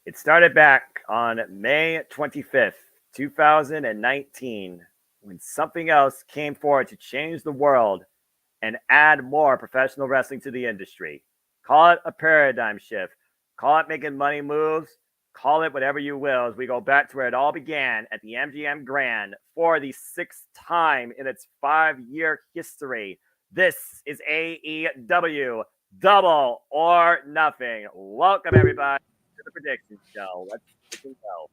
It started back on May 25th, 2019, when something else came forward to change the world and add more professional wrestling to the industry. Call it a paradigm shift, call it making money moves, call it whatever you will, as we go back to where it all began at the MGM Grand for the sixth time in its 5-year history. This is AEW Double or Nothing. Welcome, everybody, to the prediction show. Let's freaking go.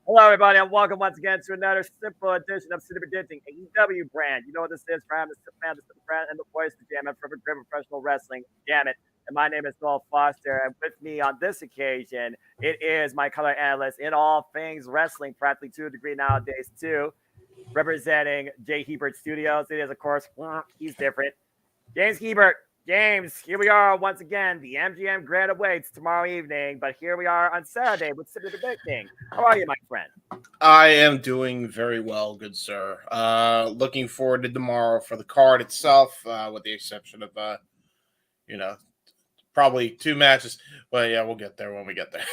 Hello, everybody, and welcome once again to another simple edition of City Predicting AEW brand. You know what this is, Brand, the man, the brand, and the voice of the Jam for great professional wrestling. Damn it. And my name is Noel Foster, and with me on this occasion, it is my color analyst in all things wrestling, practically to a degree nowadays, too, representing Jay Hebert Studios. It is, of course, he's different. James Hebert. James, here we are once again. The MGM Grand awaits tomorrow evening, but here we are on Saturday with Simply Predicting. How are you, my friend? I am doing very well, good sir. Looking forward to tomorrow for the card itself, with the exception of, you know, probably two matches. But yeah, we'll get there when we get there.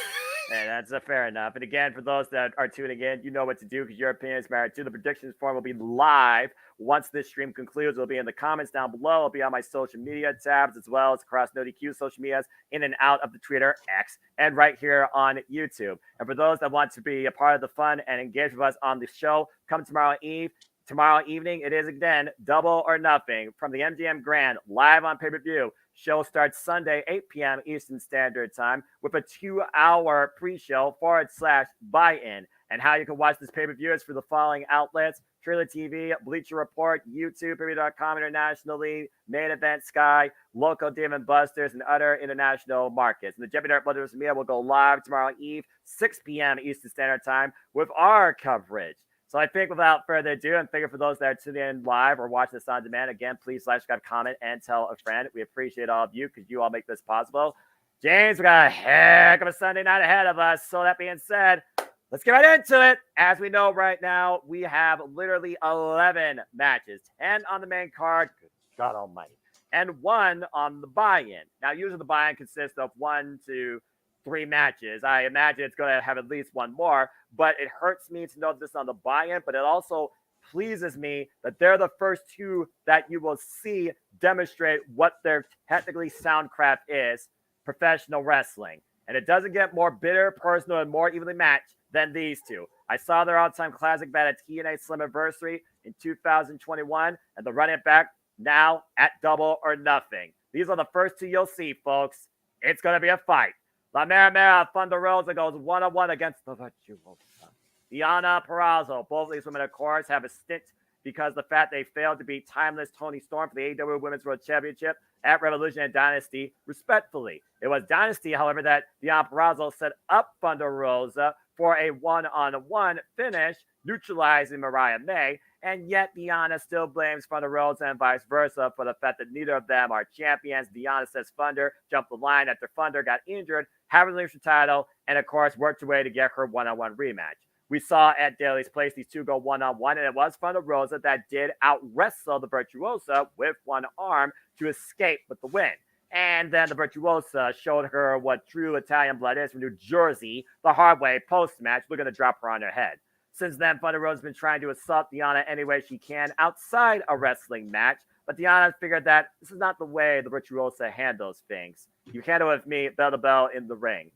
And that's fair enough. And again, for those that are tuning in, you know what to do because your opinions matter too. The predictions form will be live once this stream concludes. It'll be in the comments down below. It'll be on my social media tabs as well as across NoDQ social medias, in and out of the Twitter, X, and right here on YouTube. And for those that want to be a part of the fun and engage with us on the show, come tomorrow evening. It is again Double or Nothing from the MGM Grand live on pay-per-view. Show starts Sunday, 8 p.m. Eastern Standard Time with a 2-hour pre-show / buy-in. And how you can watch this pay-per-view is for the following outlets: Trailer TV, Bleacher Report, YouTube, Pay-Per-View.com internationally, Main Event Sky, Local Dave & Busters, and other international markets. And the Jeffy Dart Brothers Media will go live tomorrow eve, 6 p.m. Eastern Standard Time with our coverage. So I think without further ado, and thank you for those that are tuning in live or watching this on demand. Again, please like, subscribe, comment, and tell a friend. We appreciate all of you because you all make this possible. James, we got a heck of a Sunday night ahead of us. So that being said, let's get right into it. As we know right now, we have literally 11 matches, 10 on the main card. Good God almighty. And 1 on the buy-in. Now, usually the buy-in consists of 1 to 3 matches. I imagine it's going to have at least 1 more, but it hurts me to know this on the buy-in, but it also pleases me that they're the first 2 that you will see demonstrate what their technically sound craft is, professional wrestling. And it doesn't get more bitter, personal, and more evenly matched than these 2. I saw their all-time classic match at TNA Slammiversary in 2021, and the running back now at Double or Nothing. These are the first 2 you'll see, folks. It's going to be a fight. La Mera Thunder Rosa goes 1-on-1 against the Virtuosa. Diana Purrazzo. Both of these women, of course, have a stint because of the fact they failed to beat Timeless Tony Storm for the AEW Women's World Championship at Revolution and Dynasty, respectfully. It was Dynasty, however, that Diana Purrazzo set up Thunder Rosa for a 1-on-1 finish, neutralizing Mariah May, and yet Diana still blames Thunder Rosa and vice versa for the fact that neither of them are champions. Diana says Thunder jumped the line after Thunder got injured, having relinquished the title, and of course worked her way to get her 1-on-1 rematch. We saw at Daly's Place these 2 go 1-on-1, and it was Thunder Rosa that did out-wrestle the Virtuosa with 1 arm to escape with the win. And then the Virtuosa showed her what true Italian blood is from New Jersey the hard way post-match. We're going to drop her on her head. Since then, Thunder Rosa has been trying to assault Diana any way she can outside a wrestling match, but Diana figured that this is not the way the Virtuosa handles things. You handle with me, bell to bell in the ring.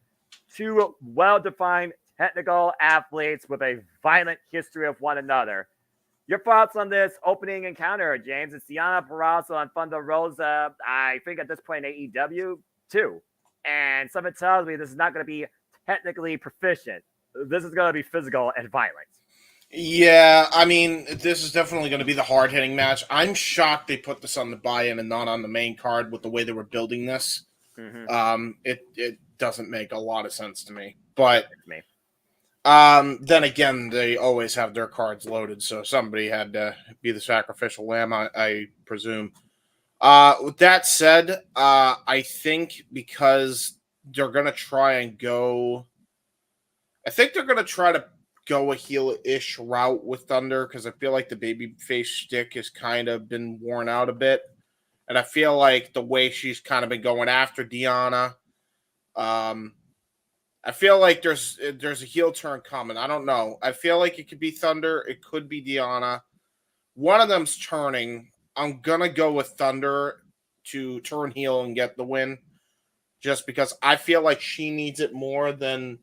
2 well-defined technical athletes with a violent history of one another. Your thoughts on this opening encounter, James? It's Diana Purrazzo and Thunder Rosa, I think at this point in AEW, too. And something tells me this is not going to be technically proficient. This is going to be physical and violent. Yeah, I mean, this is definitely going to be the hard-hitting match. I'm shocked they put this on the buy-in and not on the main card with the way they were building this. Mm-hmm. It doesn't make a lot of sense to me. But me. then again, they always have their cards loaded, so somebody had to be the sacrificial lamb, I presume. With that said, I think because they're going to try and go... I think they're going to try to go a heel-ish route with Thunder because I feel like the babyface shtick has kind of been worn out a bit. And I feel like the way she's kind of been going after Diana, I I feel like there's a heel turn coming. I don't know. I feel like it could be Thunder. It could be Deanna. One of them's turning. I'm gonna go with Thunder to turn heel and get the win, just because I feel like she needs it more than.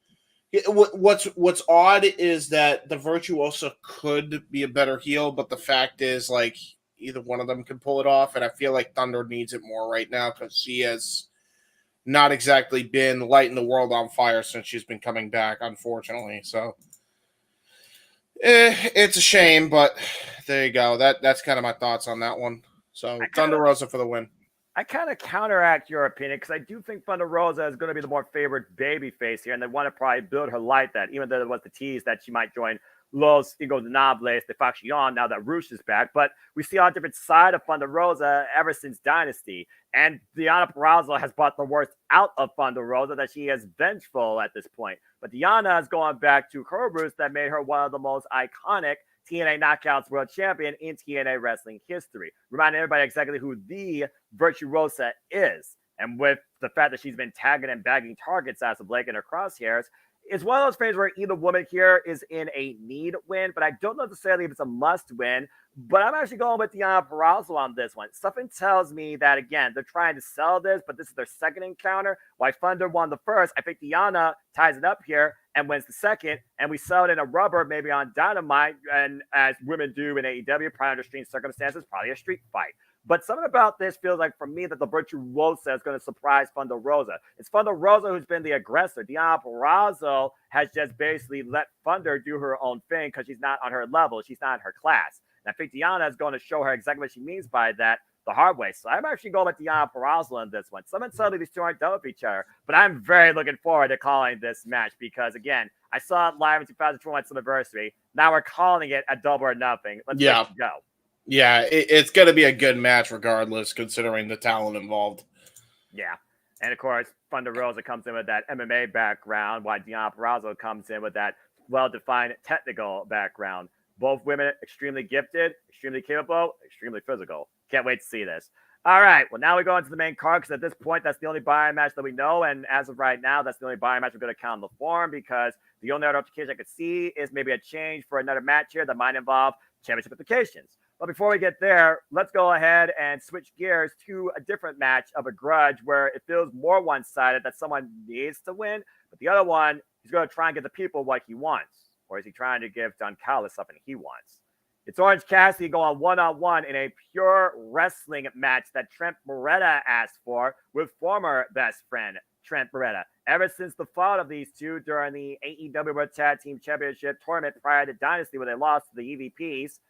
What's odd is that the Virtuosa could be a better heel, but the fact is, like, either one of them can pull it off, and I feel like Thunder needs it more right now because she has not exactly been lighting the world on fire since she's been coming back, unfortunately. So, it's a shame, but there you go. That's kind of my thoughts on that one. So, Thunder Rosa for the win. I kind of counteract your opinion because I do think Thunder Rosa is going to be the more favored baby face here, and they want to probably build her like that, even though there was the tease that she might join Los Ingobernables de Facción now that Rush is back. But we see a different side of Thunder Rosa ever since Dynasty, and Deonna Purrazzo has brought the worst out of Thunder Rosa, that she is vengeful at this point. But Deonna is going back to her roots that made her one of the most iconic TNA Knockouts World Champion in TNA wrestling history. Reminding everybody exactly who the Virtuosa is. And with the fact that she's been tagging and bagging targets as of late in her crosshairs, it's one of those things where either woman here is in a need win, but I don't necessarily if it's a must win. But I'm actually going with Deonna Purrazzo on this one. Something tells me that, again, they're trying to sell this, but this is their second encounter. Why Thunder won the first. I think Deonna ties it up here and wins the second, and we sell it in a rubber, maybe on Dynamite, and as women do in AEW, probably under strange circumstances, probably a street fight. But something about this feels like, for me, that the Virtuosa is going to surprise Thunder Rosa. It's Thunder Rosa who's been the aggressor. Deonna Purrazzo has just basically let Thunder do her own thing because she's not on her level. She's not in her class. And I think Deonna is going to show her exactly what she means by that the hard way. So I'm actually going with Deonna Purrazzo in this one. Some suddenly these two aren't done with each other, but I'm very looking forward to calling this match because, again, I saw it live in 2021's anniversary. Now we're calling it a Double or Nothing. Let's go. Yeah, it's going to be a good match regardless, considering the talent involved. Yeah. And, of course, Thunder Rosa comes in with that MMA background, while Deonna Purrazzo comes in with that well-defined technical background. Both women extremely gifted, extremely capable, extremely physical. Can't wait to see this. All right. Well, now we go into the main card because at this point, that's the only buy-in match that we know. And as of right now, that's the only buy-in match we're going to count on the form because the only other application I could see is maybe a change for another match here that might involve championship implications. But before we get there, let's go ahead and switch gears to a different match of a grudge where it feels more one-sided that someone needs to win, but the other one, he's going to try and get the people what he wants. Or is he trying to give Don Callis something he wants? It's Orange Cassidy going one-on-one in a pure wrestling match that Trent Beretta asked for with former best friend Trent Beretta. Ever since the fall of these two during the AEW World Tag Team Championship tournament prior to Dynasty where they lost to the EVPs,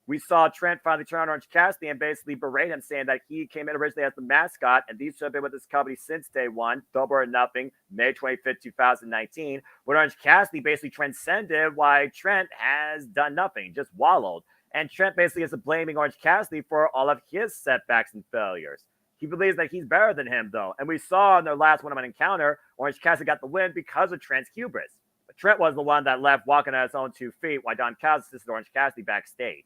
we saw Trent finally turn on Orange Cassidy and basically berate him, saying that he came in originally as the mascot, and these two have been with this company since day one, Double or Nothing, May 25th, 2019. But Orange Cassidy basically transcended why Trent has done nothing, just wallowed. And Trent basically is blaming Orange Cassidy for all of his setbacks and failures. He believes that he's better than him, though. And we saw in their last one-on-one encounter, Orange Cassidy got the win because of Trent's hubris. But Trent was the one that left walking on his own 2 feet while Don Callis assisted Orange Cassidy backstage.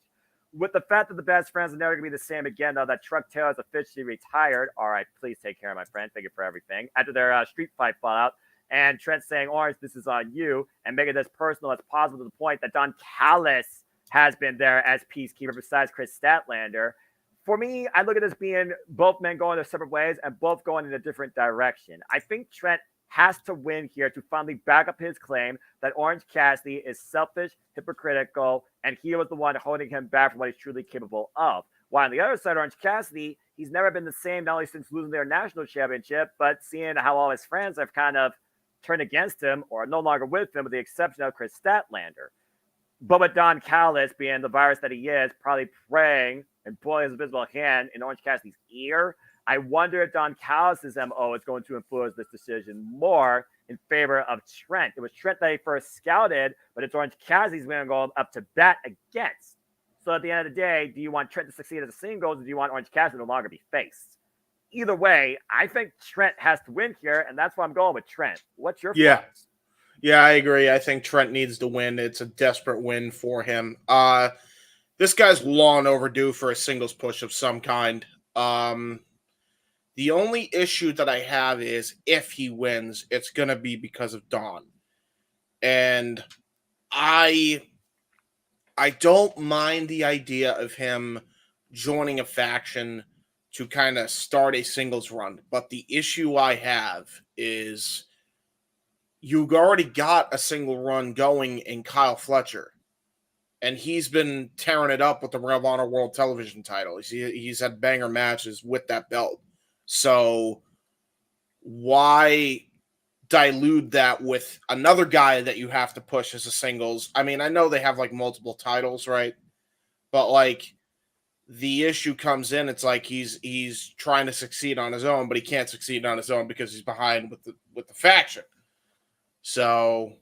With the fact that the best friends are never going to be the same again, though, that Truck Taylor is officially retired. All right, please take care of my friend. Thank you for everything. After their street fight fallout, and Trent saying, Orange, this is on you, and making this personal as possible to the point that Don Callis has been there as peacekeeper besides Chris Statlander. For me, I look at this being both men going their separate ways and both going in a different direction. I think Trent has to win here to finally back up his claim that Orange Cassidy is selfish, hypocritical, and he was the one holding him back from what he's truly capable of. While on the other side, Orange Cassidy, he's never been the same, not only since losing their national championship, but seeing how all his friends have kind of turned against him or are no longer with him, with the exception of Chris Statlander. But with Don Callis being the virus that he is, probably praying and pulling his invisible hand in Orange Cassidy's ear, I wonder if Don Callis' MO is going to influence this decision more in favor of Trent. It was Trent that he first scouted, but it's Orange Cassidy's going to go up to bat against. So at the end of the day, do you want Trent to succeed as a singles, or do you want Orange Cassidy to no longer be faced? Either way, I think Trent has to win here, and that's why I'm going with Trent. What's your thoughts? Yeah, I agree. I think Trent needs to win. It's a desperate win for him. This guy's long overdue for a singles push of some kind. The only issue that I have is if he wins, it's going to be because of Dawn. And I don't mind the idea of him joining a faction to kind of start a singles run, but the issue I have is you've already got a single run going in Kyle Fletcher, and he's been tearing it up with the Ring of Honor World Television title. He's had banger matches with that belt. So why dilute that with another guy that you have to push as a singles? I mean, I know they have like multiple titles, right? But like the issue comes in, it's like he's trying to succeed on his own, but he can't succeed on his own because he's behind with the faction. So,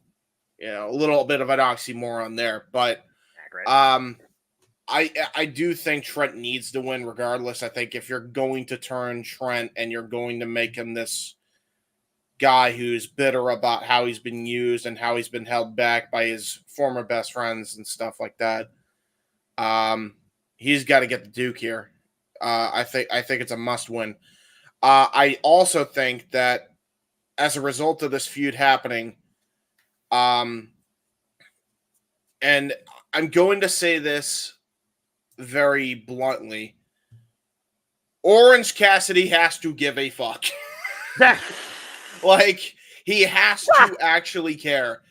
a little bit of an oxymoron there, but I do think Trent needs to win regardless. I think if you're going to turn Trent and you're going to make him this guy who's bitter about how he's been used and how he's been held back by his former best friends and stuff like that, he's got to get the Duke here. I think it's a must win. I also think that as a result of this feud happening, and I'm going to say this very bluntly, Orange Cassidy has to give a fuck. Like, he has to actually care.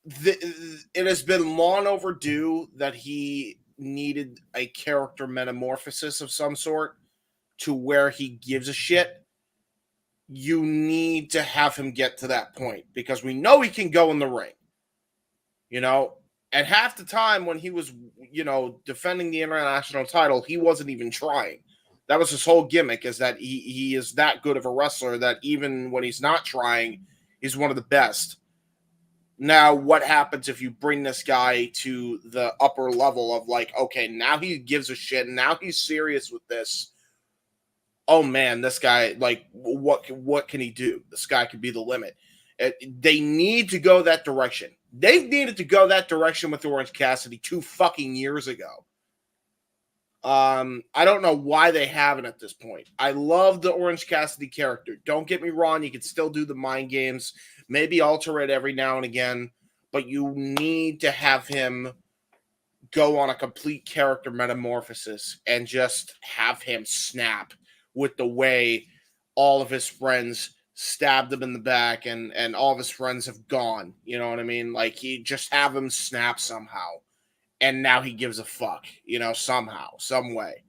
It has been long overdue that he needed a character metamorphosis of some sort to where he gives a shit. You need to have him get to that point because we know he can go in the ring. And half the time when he was, defending the international title, he wasn't even trying. That was his whole gimmick, is that he is that good of a wrestler that even when he's not trying, he's one of the best. Now, what happens if you bring this guy to the upper level of like, okay, now he gives a shit, and now he's serious with this. Oh man, this guy, like, what can he do? This guy could be the limit. They need to go that direction. They've needed to go that direction with Orange Cassidy 2 fucking years ago. I don't know why they haven't at this point. I love the Orange Cassidy character. Don't get me wrong. You can still do the mind games, maybe alter it every now and again, but you need to have him go on a complete character metamorphosis and just have him snap with the way all of his friends stabbed him in the back and all of his friends have gone. You know what I mean? Like, he just have him snap somehow. And now he gives a fuck, somehow, some way.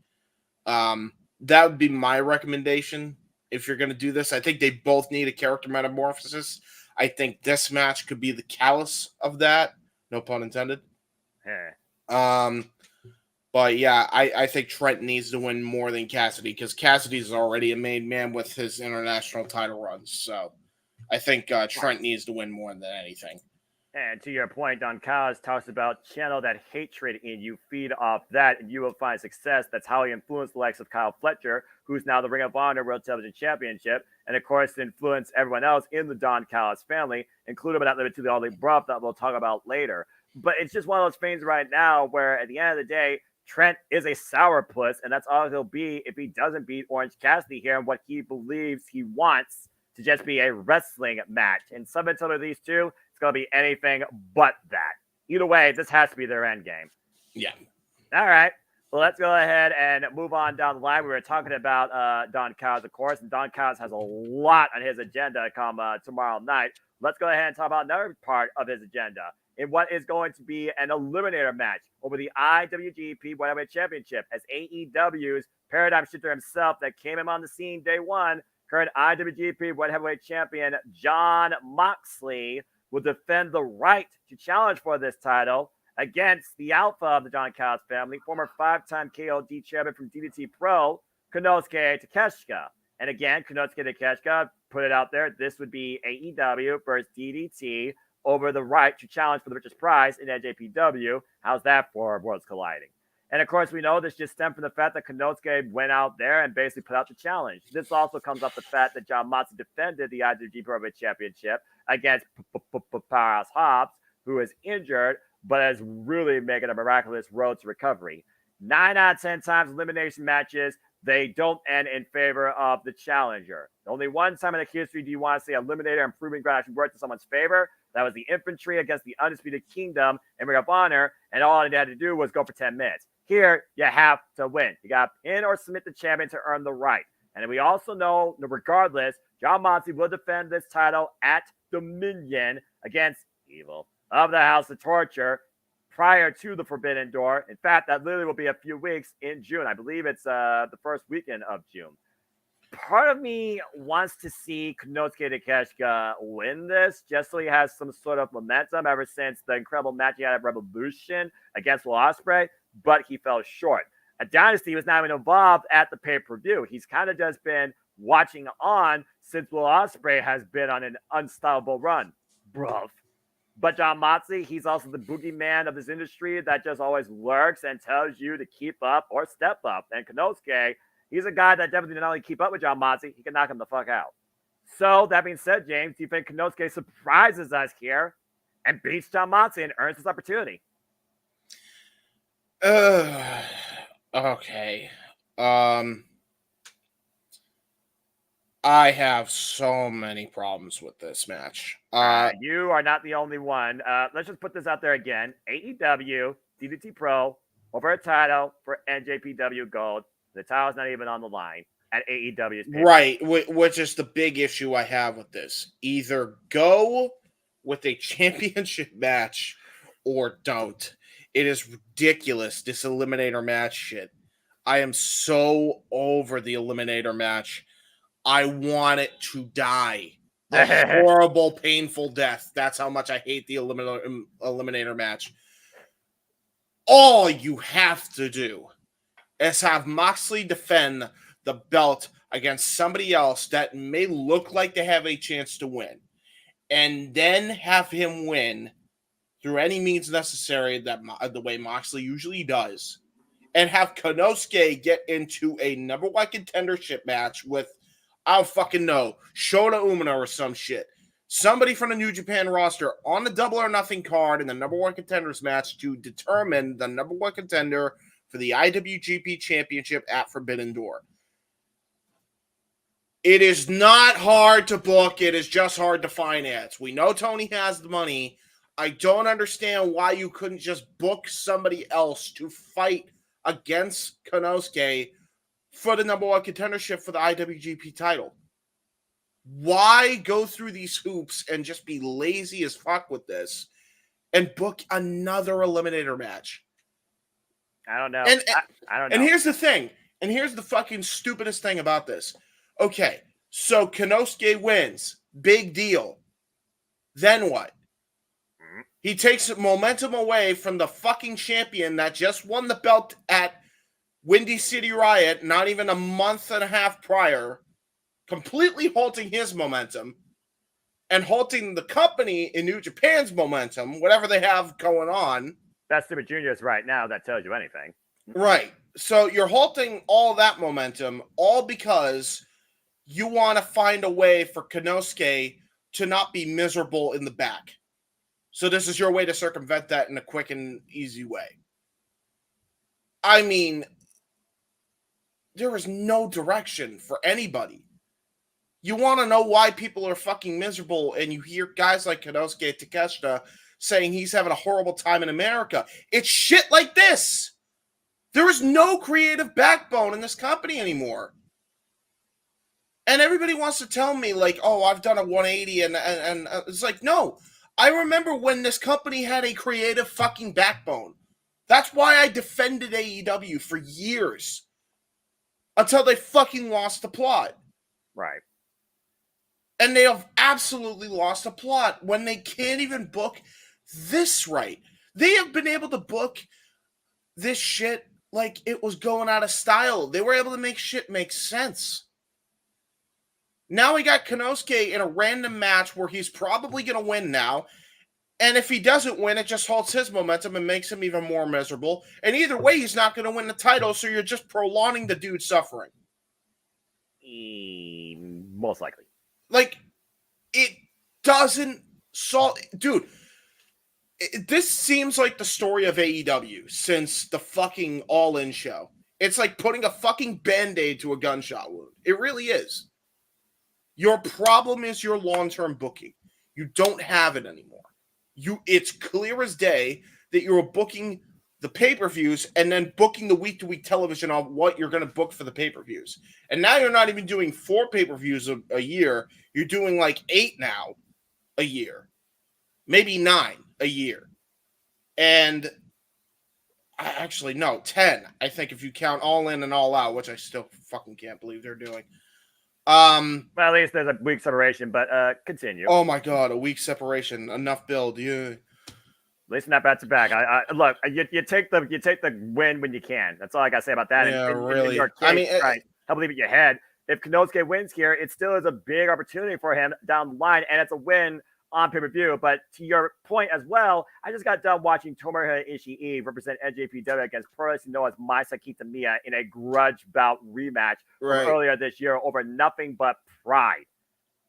That would be my recommendation if you're going to do this. I think they both need a character metamorphosis. I think this match could be the callus of that. No pun intended. But yeah, I think Trent needs to win more than Cassidy because Cassidy's already a main man with his international title runs. So I think Trent needs to win more than anything. And to your point, Don Callis talks about channel that hatred in you, feed off that, and you will find success. That's how he influenced the likes of Kyle Fletcher, who's now the Ring of Honor World Television Championship, and of course influenced everyone else in the Don Callis family, including but not limited to the Ollie Bruff that we'll talk about later. But it's just one of those things right now where at the end of the day, Trent is a sourpuss, and that's all he'll be if he doesn't beat Orange Cassidy here in what he believes he wants to just be a wrestling match. And some of these two, it's going to be anything but that. Either way, this has to be their end game. Yeah. All right. Well, let's go ahead and move on down the line. We were talking about Don Callis, of course, and Don Callis has a lot on his agenda come tomorrow night. Let's go ahead and talk about another part of his agenda in what is going to be an eliminator match over the IWGP Heavyweight Championship as AEW's paradigm shifter himself that came in on the scene day one, current IWGP World Heavyweight Champion Jon Moxley will defend the right to challenge for this title against the alpha of the Don Callis family, former 5-time KOD champion from DDT Pro, Konosuke Takeshita. And again, Konosuke Takeshita put it out there. This would be AEW versus DDT over the right to challenge for the richest prize in NJPW. How's that for Worlds Colliding? And of course, we know this just stemmed from the fact that Konosuke went out there and basically put out the challenge. This also comes off the fact that Jon Moxley defended the IWGP Heavyweight Championship against Powerhouse Hobbs, who is injured, but is really making a miraculous road to recovery. 9 out of 10 times elimination matches, they don't end in favor of the challenger. Only one time in the history do you want to see Eliminator and Proving Ground actually work in someone's favor. That was the Infantry against the Undisputed Kingdom in Ring of Honor, and all they had to do was go for 10 minutes. Here, you have to win. You got to pin or submit the champion to earn the right. And we also know, regardless, Jon Moxley will defend this title at Dominion against Evil of the House of Torture prior to the Forbidden Door. In fact, that literally will be a few weeks in June. I believe it's the first weekend of June. Part of me wants to see Konosuke Takeshita win this just so he has some sort of momentum ever since the incredible match he had at Revolution against Will Ospreay, but he fell short. A Dynasty was not even involved at the pay-per-view. He's kind of just been watching on since Will Ospreay has been on an unstoppable run. Bruv. But Jon Moxley, he's also the boogeyman of this industry that just always lurks and tells you to keep up or step up. And Konosuke, he's a guy that definitely not only keep up with Jon Moxley, he can knock him the fuck out. So, that being said, James, do you think Konosuke surprises us here and beats Jon Moxley and earns this opportunity? Okay. I have so many problems with this match. You are not the only one. Let's just put this out there again. AEW, DDT Pro, over a title for NJPW Gold. The title's not even on the line at AEW's pay-per-view. Right, which is the big issue I have with this. Either go with a championship match or don't. It is ridiculous, this Eliminator match shit. I am so over the Eliminator match. I want it to die. A horrible, painful death. That's how much I hate the Eliminator match. All you have to do is have Moxley defend the belt against somebody else that may look like they have a chance to win. And then have him win through any means necessary, that the way Moxley usually does. And have Konosuke get into a number one contendership match with, I don't fucking know, Shota Umino or some shit. Somebody from the New Japan roster on the Double or Nothing card in the number one contenders match to determine the number one contender for the IWGP Championship at Forbidden Door. It is not hard to book. It is just hard to finance. We know Tony has the money. I don't understand why you couldn't just book somebody else to fight against Konosuke for the number one contendership for the IWGP title. Why go through these hoops and just be lazy as fuck with this and book another Eliminator match? I don't know. I don't know. And here's the thing. And here's the fucking stupidest thing about this. Okay, so Konosuke wins. Big deal. Then what? He takes momentum away from the fucking champion that just won the belt at Windy City Riot not even a month and a half prior, completely halting his momentum and halting the company in New Japan's momentum, whatever they have going on. That's Super Juniors right now. That tells you anything. Right. So you're halting all that momentum, all because you want to find a way for Konosuke to not be miserable in the back. So this is your way to circumvent that in a quick and easy way. I mean, there is no direction for anybody. You want to know why people are fucking miserable, and you hear guys like Konosuke Takeshita saying he's having a horrible time in America. It's shit like this. There is no creative backbone in this company anymore. And everybody wants to tell me, like, oh, I've done a 180, and it's like, no. I remember when this company had a creative fucking backbone. That's why I defended AEW for years. Until they fucking lost the plot. Right. And they have absolutely lost the plot when they can't even book this right. They have been able to book this shit like it was going out of style. They were able to make shit make sense. Now we got Konosuke in a random match where he's probably going to win now. And if he doesn't win, it just halts his momentum and makes him even more miserable. And either way, he's not going to win the title, so you're just prolonging the dude's suffering. Most likely. Like, it doesn't solve... Dude, this seems like the story of AEW since the fucking All-In show. It's like putting a fucking Band-Aid to a gunshot wound. It really is. Your problem is your long-term booking. You don't have it anymore. It's clear as day that you're booking the pay-per-views and then booking the week-to-week television on what you're going to book for the pay-per-views. And now you're not even doing 4 pay-per-views a year. You're doing like 8 now a year. Maybe 9 a year. And actually, no, 10. I think if you count All In and All Out, which I still fucking can't believe they're doing. Well, at least there's a week separation, but continue. Oh my god, a week separation, enough build, yeah. At least not back to back. I look, you take the win when you can. That's all I gotta say about that. Yeah, in really. your case, I mean, right? I believe in your head. If Konosuke wins here, it still is a big opportunity for him down the line, and it's a win on pay-per-view. But to your point as well, I just got done watching Tomohiro Ishii represent NJPW against Pro Wrestling Maisa Kitamiya in a grudge bout rematch from earlier this year over nothing but pride.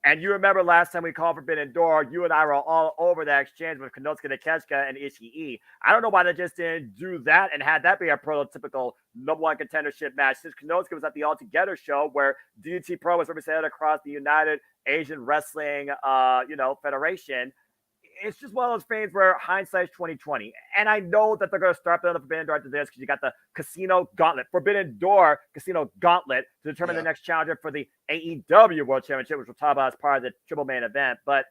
And you remember last time we called Forbidden Door, you and I were all over that exchange with Konosuke Takeshita and Ishii. I don't know why they just didn't do that and had that be a prototypical number one contendership match, since Konosuke was at the All Together show where DDT Pro was represented across the United Asian Wrestling Federation. It's just one of those things where hindsight's 2020. And I know that they're going to start building the Forbidden Door after this because you got the Casino Gauntlet, Forbidden Door Casino Gauntlet to determine the next challenger for the AEW World Championship, which we'll talk about as part of the triple main event. But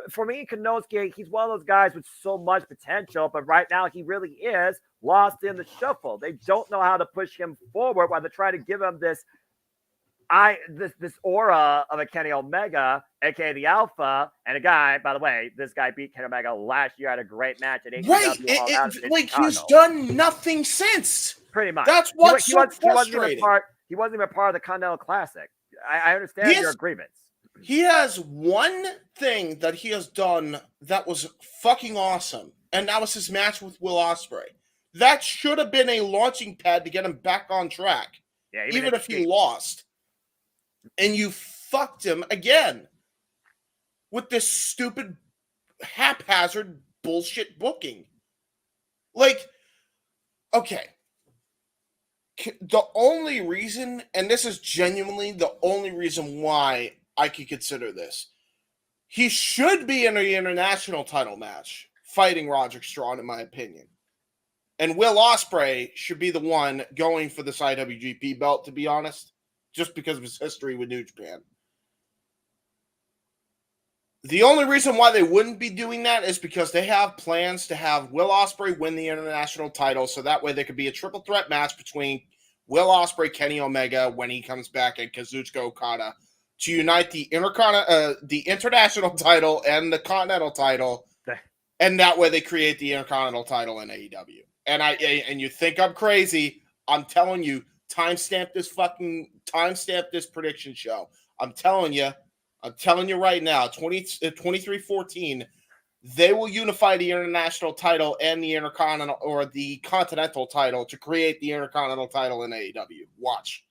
for me, Konosuke, he's one of those guys with so much potential, but right now he really is lost in the shuffle. They don't know how to push him forward while they try to give him this aura of a Kenny Omega, aka the Alpha, and a guy, by the way, this guy beat Kenny Omega last year at a great match at AEW. Right, he's done nothing since. Pretty much. That's what's so frustrating. He wasn't even part of the Continental Classic. I understand your grievance. He has one thing that he has done that was fucking awesome, and that was his match with Will Ospreay. That should have been a launching pad to get him back on track, even if he lost. And you fucked him again with this stupid, haphazard bullshit booking. Like, okay. The only reason, and this is genuinely the only reason why I could consider this, he should be in the international title match fighting Roderick Strong, in my opinion. And Will Ospreay should be the one going for this IWGP belt, to be honest. Just because of his history with New Japan. The only reason why they wouldn't be doing that is because they have plans to have Will Ospreay win the international title, so that way there could be a triple threat match between Will Ospreay, Kenny Omega when he comes back, and Kazuchika Okada to unite the international title and the continental title, and that way they create the intercontinental title in AEW. And you think I'm crazy? I'm telling you. Timestamp this prediction show. I'm telling you right now, 23-14, they will unify the international title and the intercontinental or the continental title to create the intercontinental title in AEW. Watch.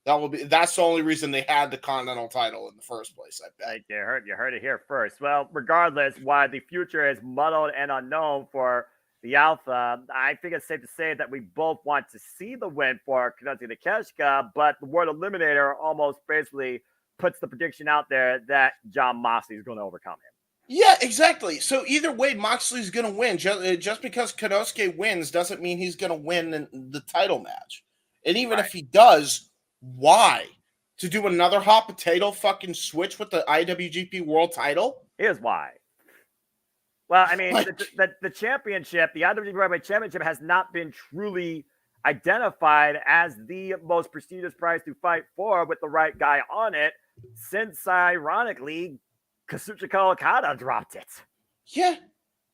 That's the only reason they had the continental title in the first place, I bet. You heard it here first. Well, regardless, why the future is muddled and unknown for the Alpha, I think it's safe to say that we both want to see the win for Konosuke Takeshita, but the word eliminator almost basically puts the prediction out there that Jon Moxley is going to overcome him. Yeah, exactly. So either way, Moxley's going to win. Just because Konosuke wins doesn't mean he's going to win the title match. And even if he does, why? To do another hot potato fucking switch with the IWGP World title? Here's why. Well, I mean, the championship, the IWGP Heavyweight Championship, has not been truly identified as the most prestigious prize to fight for with the right guy on it since, ironically, Kazuchika Okada dropped it. Yeah.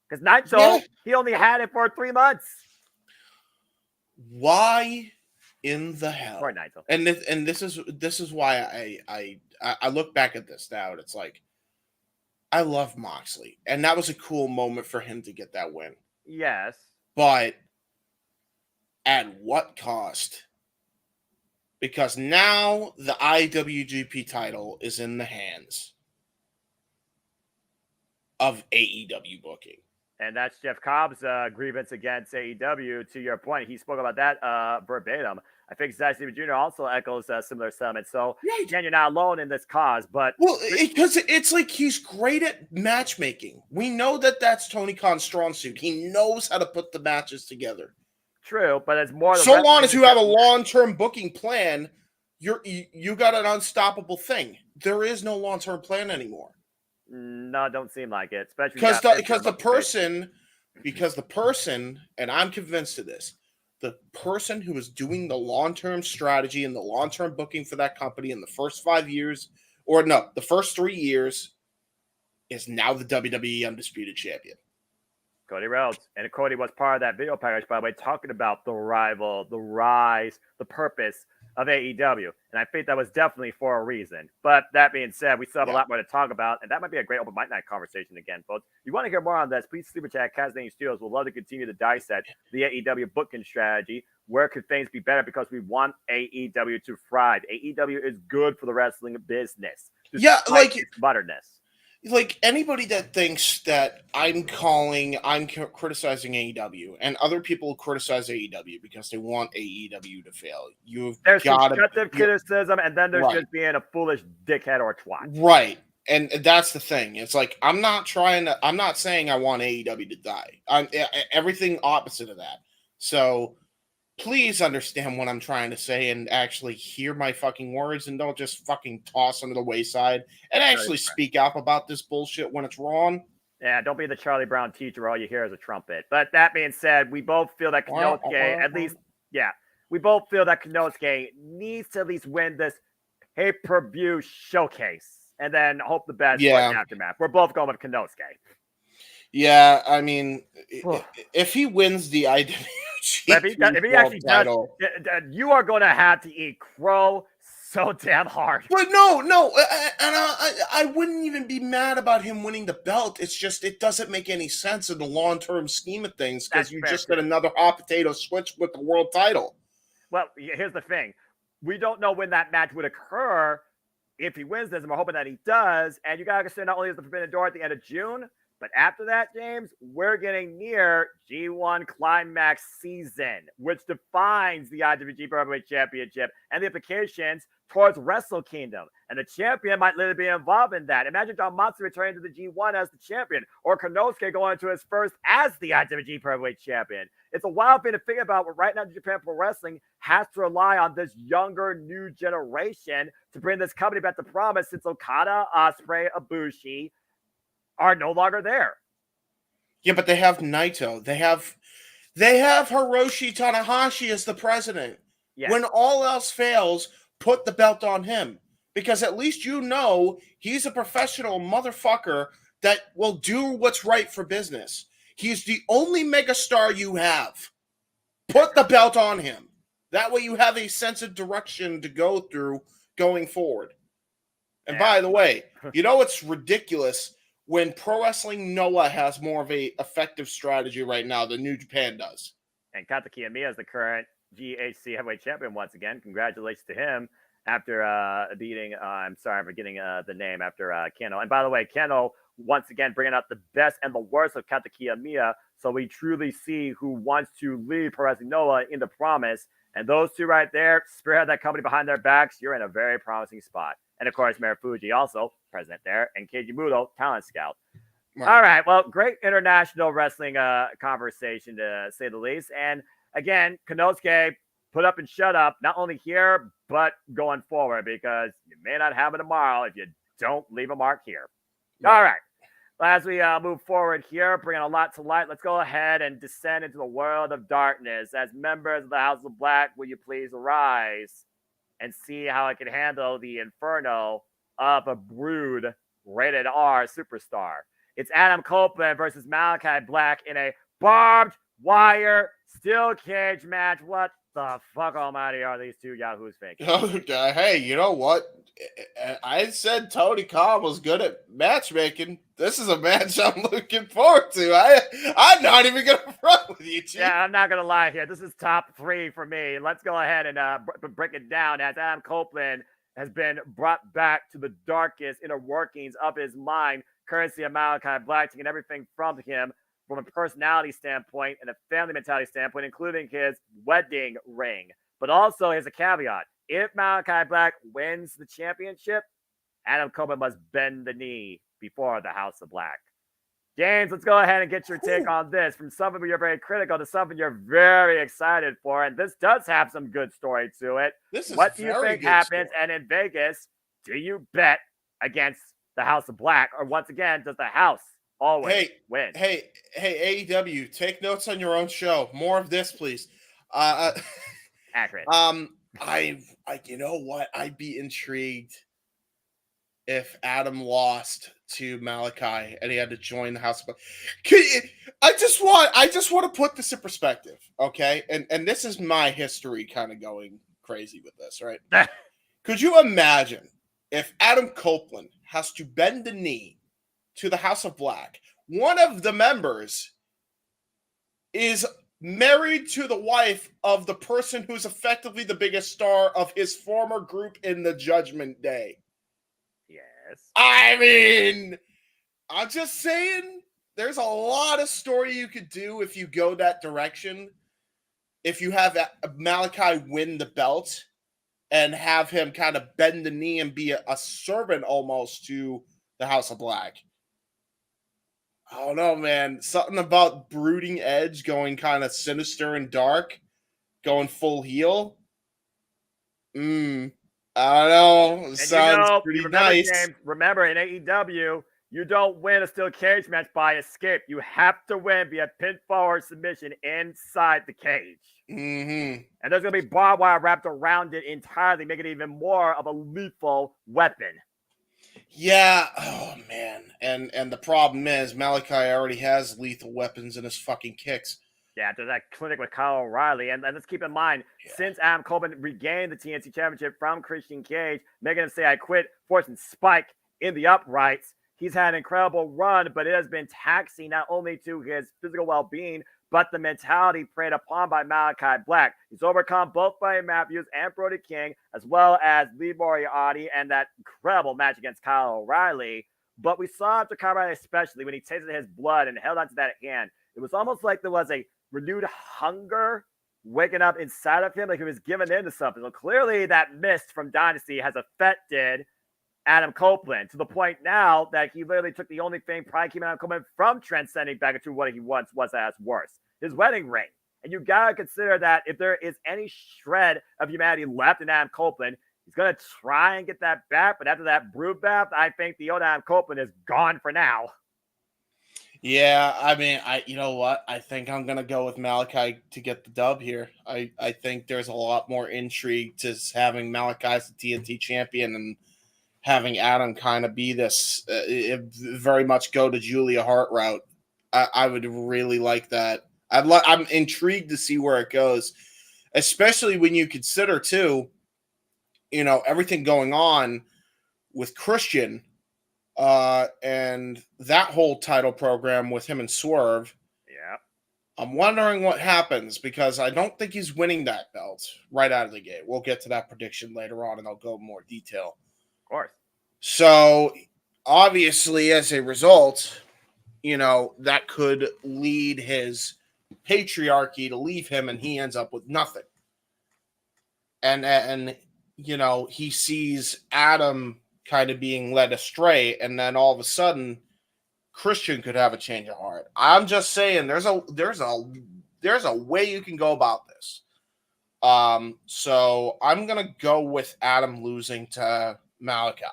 Because Naito, he only had it for 3 months. Why in the hell? Poor Naito. And this is why I look back at this now and it's like, I love Moxley, and that was a cool moment for him to get that win. Yes. But at what cost? Because now the IWGP title is in the hands of AEW booking. And that's Jeff Cobb's grievance against AEW. To your point, he spoke about that verbatim. I think Zack Sabre Jr. also echoes similar sentiments. So Right. again, you're not alone in this cause. But Well, because it's like he's great at matchmaking. We know that that's Tony Khan's strong suit. He knows how to put the matches together. true, but it's more the So long wrestling as you have a long-term booking plan, you got an unstoppable thing. There is no long-term plan anymore. No, don't seem like it. Especially Because the person, and I'm convinced of this, the person who is doing the long-term strategy and the long-term booking for that company in the first 5 years, or no, the first 3 years, is now the WWE Undisputed Champion. Cody Rhodes. And Cody was part of that video package, by the way, talking about the rival, the rise, the purpose of AEW. And I think that was definitely for a reason. But that being said, we still have a lot more to talk about. And that might be a great open mic night conversation again, folks. If you want to hear more on this, please super chat Casting Studios. We'll love to continue to dissect the AEW booking strategy. Where could things be better? Because we want AEW to thrive. AEW is good for the wrestling business. Yeah, like its butterness. Like anybody that thinks that I'm criticizing AEW, and other people criticize AEW because they want AEW to fail. There's constructive criticism, and then there's right. just being a foolish dickhead or twat. Right. And that's the thing. It's like I'm not saying I want AEW to die. I'm everything opposite of that. So please understand what I'm trying to say and actually hear my fucking words and don't just fucking toss them to the wayside and actually speak up about this bullshit when it's wrong. Yeah, don't be the Charlie Brown teacher. All you hear is a trumpet. But that being said, we both feel that Konosuke, we both feel that Konosuke needs to at least win this pay-per-view showcase and then hope the best for the aftermath. We're both going with Konosuke. Yeah, I mean, if he wins the IWGP if he actually title, does, you are going to have to eat crow so damn hard. But no, and I wouldn't even be mad about him winning the belt. It's just it doesn't make any sense in the long-term scheme of things because you just got another hot potato switch with the world title. Well, here's the thing. We don't know when that match would occur if he wins this, and we're hoping that he does. And you got to consider not only is the Forbidden Door at the end of June, but after that, James, we're getting near G1 Climax season, which defines the IWGP Heavyweight Championship and the implications towards Wrestle Kingdom. And the champion might literally be involved in that. Imagine John Moxley returning to the G1 as the champion, or Konosuke going into his first as the IWGP Heavyweight Champion. It's a wild thing to think about, but right now Japan Pro Wrestling has to rely on this younger, new generation to bring this company back to promise since Okada, Ospreay, Ibushi are no longer there. Yeah, but they have Naito. They have Hiroshi Tanahashi as the president. Yes. When all else fails, put the belt on him. Because at least you know he's a professional motherfucker that will do what's right for business. He's the only megastar you have. Put the belt on him. That way you have a sense of direction to go through going forward. And by the way, you know what's ridiculous? When Pro Wrestling Noah has more of a effective strategy right now than New Japan does. And Kata Kiyomiya is the current GHC heavyweight champion once again. Congratulations to him after beating, I'm sorry, I'm forgetting the name, after Kano. And by the way, Kano, once again, bringing out the best and the worst of Kata Kiyomiya. So we truly see who wants to lead Pro Wrestling Noah into promise. And those two right there, spearhead that company behind their backs. You're in a very promising spot. And, of course, Marufuji also president there, and Keiji Muto, talent scout. Right. All right, well, great international wrestling conversation, to say the least. And, again, Konosuke, put up and shut up, not only here, but going forward, because you may not have it tomorrow if you don't leave a mark here. Right. All right, as we move forward here, bringing a lot to light, let's go ahead and descend into the world of darkness. As members of the House of Black, will you please arise and see how I can handle the inferno of a Brood rated R superstar. It's Adam Copeland versus Malachi Black in a barbed wire steel cage match. What the fuck almighty are these two yahoos thinking? Hey, you know what? I said Tony Khan was good at matchmaking. This is a match I'm looking forward to. I'm not even going to front with you, Chief. Yeah, I'm not going to lie here. This is top 3 for me. Let's go ahead and break it down, as Adam Copeland has been brought back to the darkest inner workings of his mind, courtesy of Malachi Black, taking everything from him from a personality standpoint and a family mentality standpoint, including his wedding ring. But also, here's a caveat. If Malachi Black wins the championship, Adam Copeland must bend the knee before the House of Black. James, let's go ahead and get your take on this. From something you're very critical to something you're very excited for. And this does have some good story to it. What do you think happens? And in Vegas, do you bet against the House of Black? Or once again, does the House always win? Hey, AEW, take notes on your own show. More of this, please. Accurate. You know what? I'd be intrigued if Adam lost to Malachi and he had to join the House of Black. I just want to put this in perspective, okay? And this is my history kind of going crazy with this, right? Could you imagine if Adam Copeland has to bend the knee to the House of Black? One of the members is married to the wife of the person who's effectively the biggest star of his former group in the Judgment Day. Yes. I mean, I'm just saying, there's a lot of story you could do if you go that direction. If you have Malachi win the belt and have him kind of bend the knee and be a servant almost to the House of Black. I don't know, man. Something about brooding Edge going kind of sinister and dark, going full heel. I don't know. It sounds pretty nice. James, remember, in AEW, you don't win a steel cage match by escape. You have to win via pinfall or submission inside the cage. Mm-hmm. And there's going to be barbed wire wrapped around it entirely, making it even more of a lethal weapon. Yeah, oh man, and the problem is Malachi already has lethal weapons in his fucking kicks. Yeah, after that clinic with Kyle O'Reilly, and let's keep in mind, since Adam Copeland regained the TNT Championship from Christian Cage, making him say "I quit," forcing Spike in the uprights, he's had an incredible run, but it has been taxing not only to his physical well-being, but the mentality preyed upon by Malachi Black. He's overcome both Buddy Matthews and Brody King, as well as Lee Moriarty and that incredible match against Kyle O'Reilly. But we saw after Kyle O'Reilly, especially when he tasted his blood and held onto that hand, it was almost like there was a renewed hunger waking up inside of him, like he was giving into something. So clearly that mist from Dynasty has affected Adam Copeland to the point now that he literally took the only thing probably keeping Adam Copeland from transcending back into what he once was as worse, his wedding ring. And you got to consider that if there is any shred of humanity left in Adam Copeland, he's going to try and get that back. But after that brood bath, I think the old Adam Copeland is gone for now. Yeah, I mean, you know what? I think I'm going to go with Malachi to get the dub here. I think there's a lot more intrigue to having Malachi as the TNT champion and having Adam kind of be this, very much go to Julia Hart route. I would really like that. I'm intrigued to see where it goes, especially when you consider, too, everything going on with Christian and that whole title program with him and Swerve. Yeah. I'm wondering what happens because I don't think he's winning that belt right out of the gate. We'll get to that prediction later on, and I'll go in more detail. Of course. So, obviously, as a result, that could lead his patriarchy to leave him, and he ends up with nothing. And he sees Adam kind of being led astray, and then all of a sudden, Christian could have a change of heart. I'm just saying, there's a way you can go about this. So I'm gonna go with Adam losing to Malachi.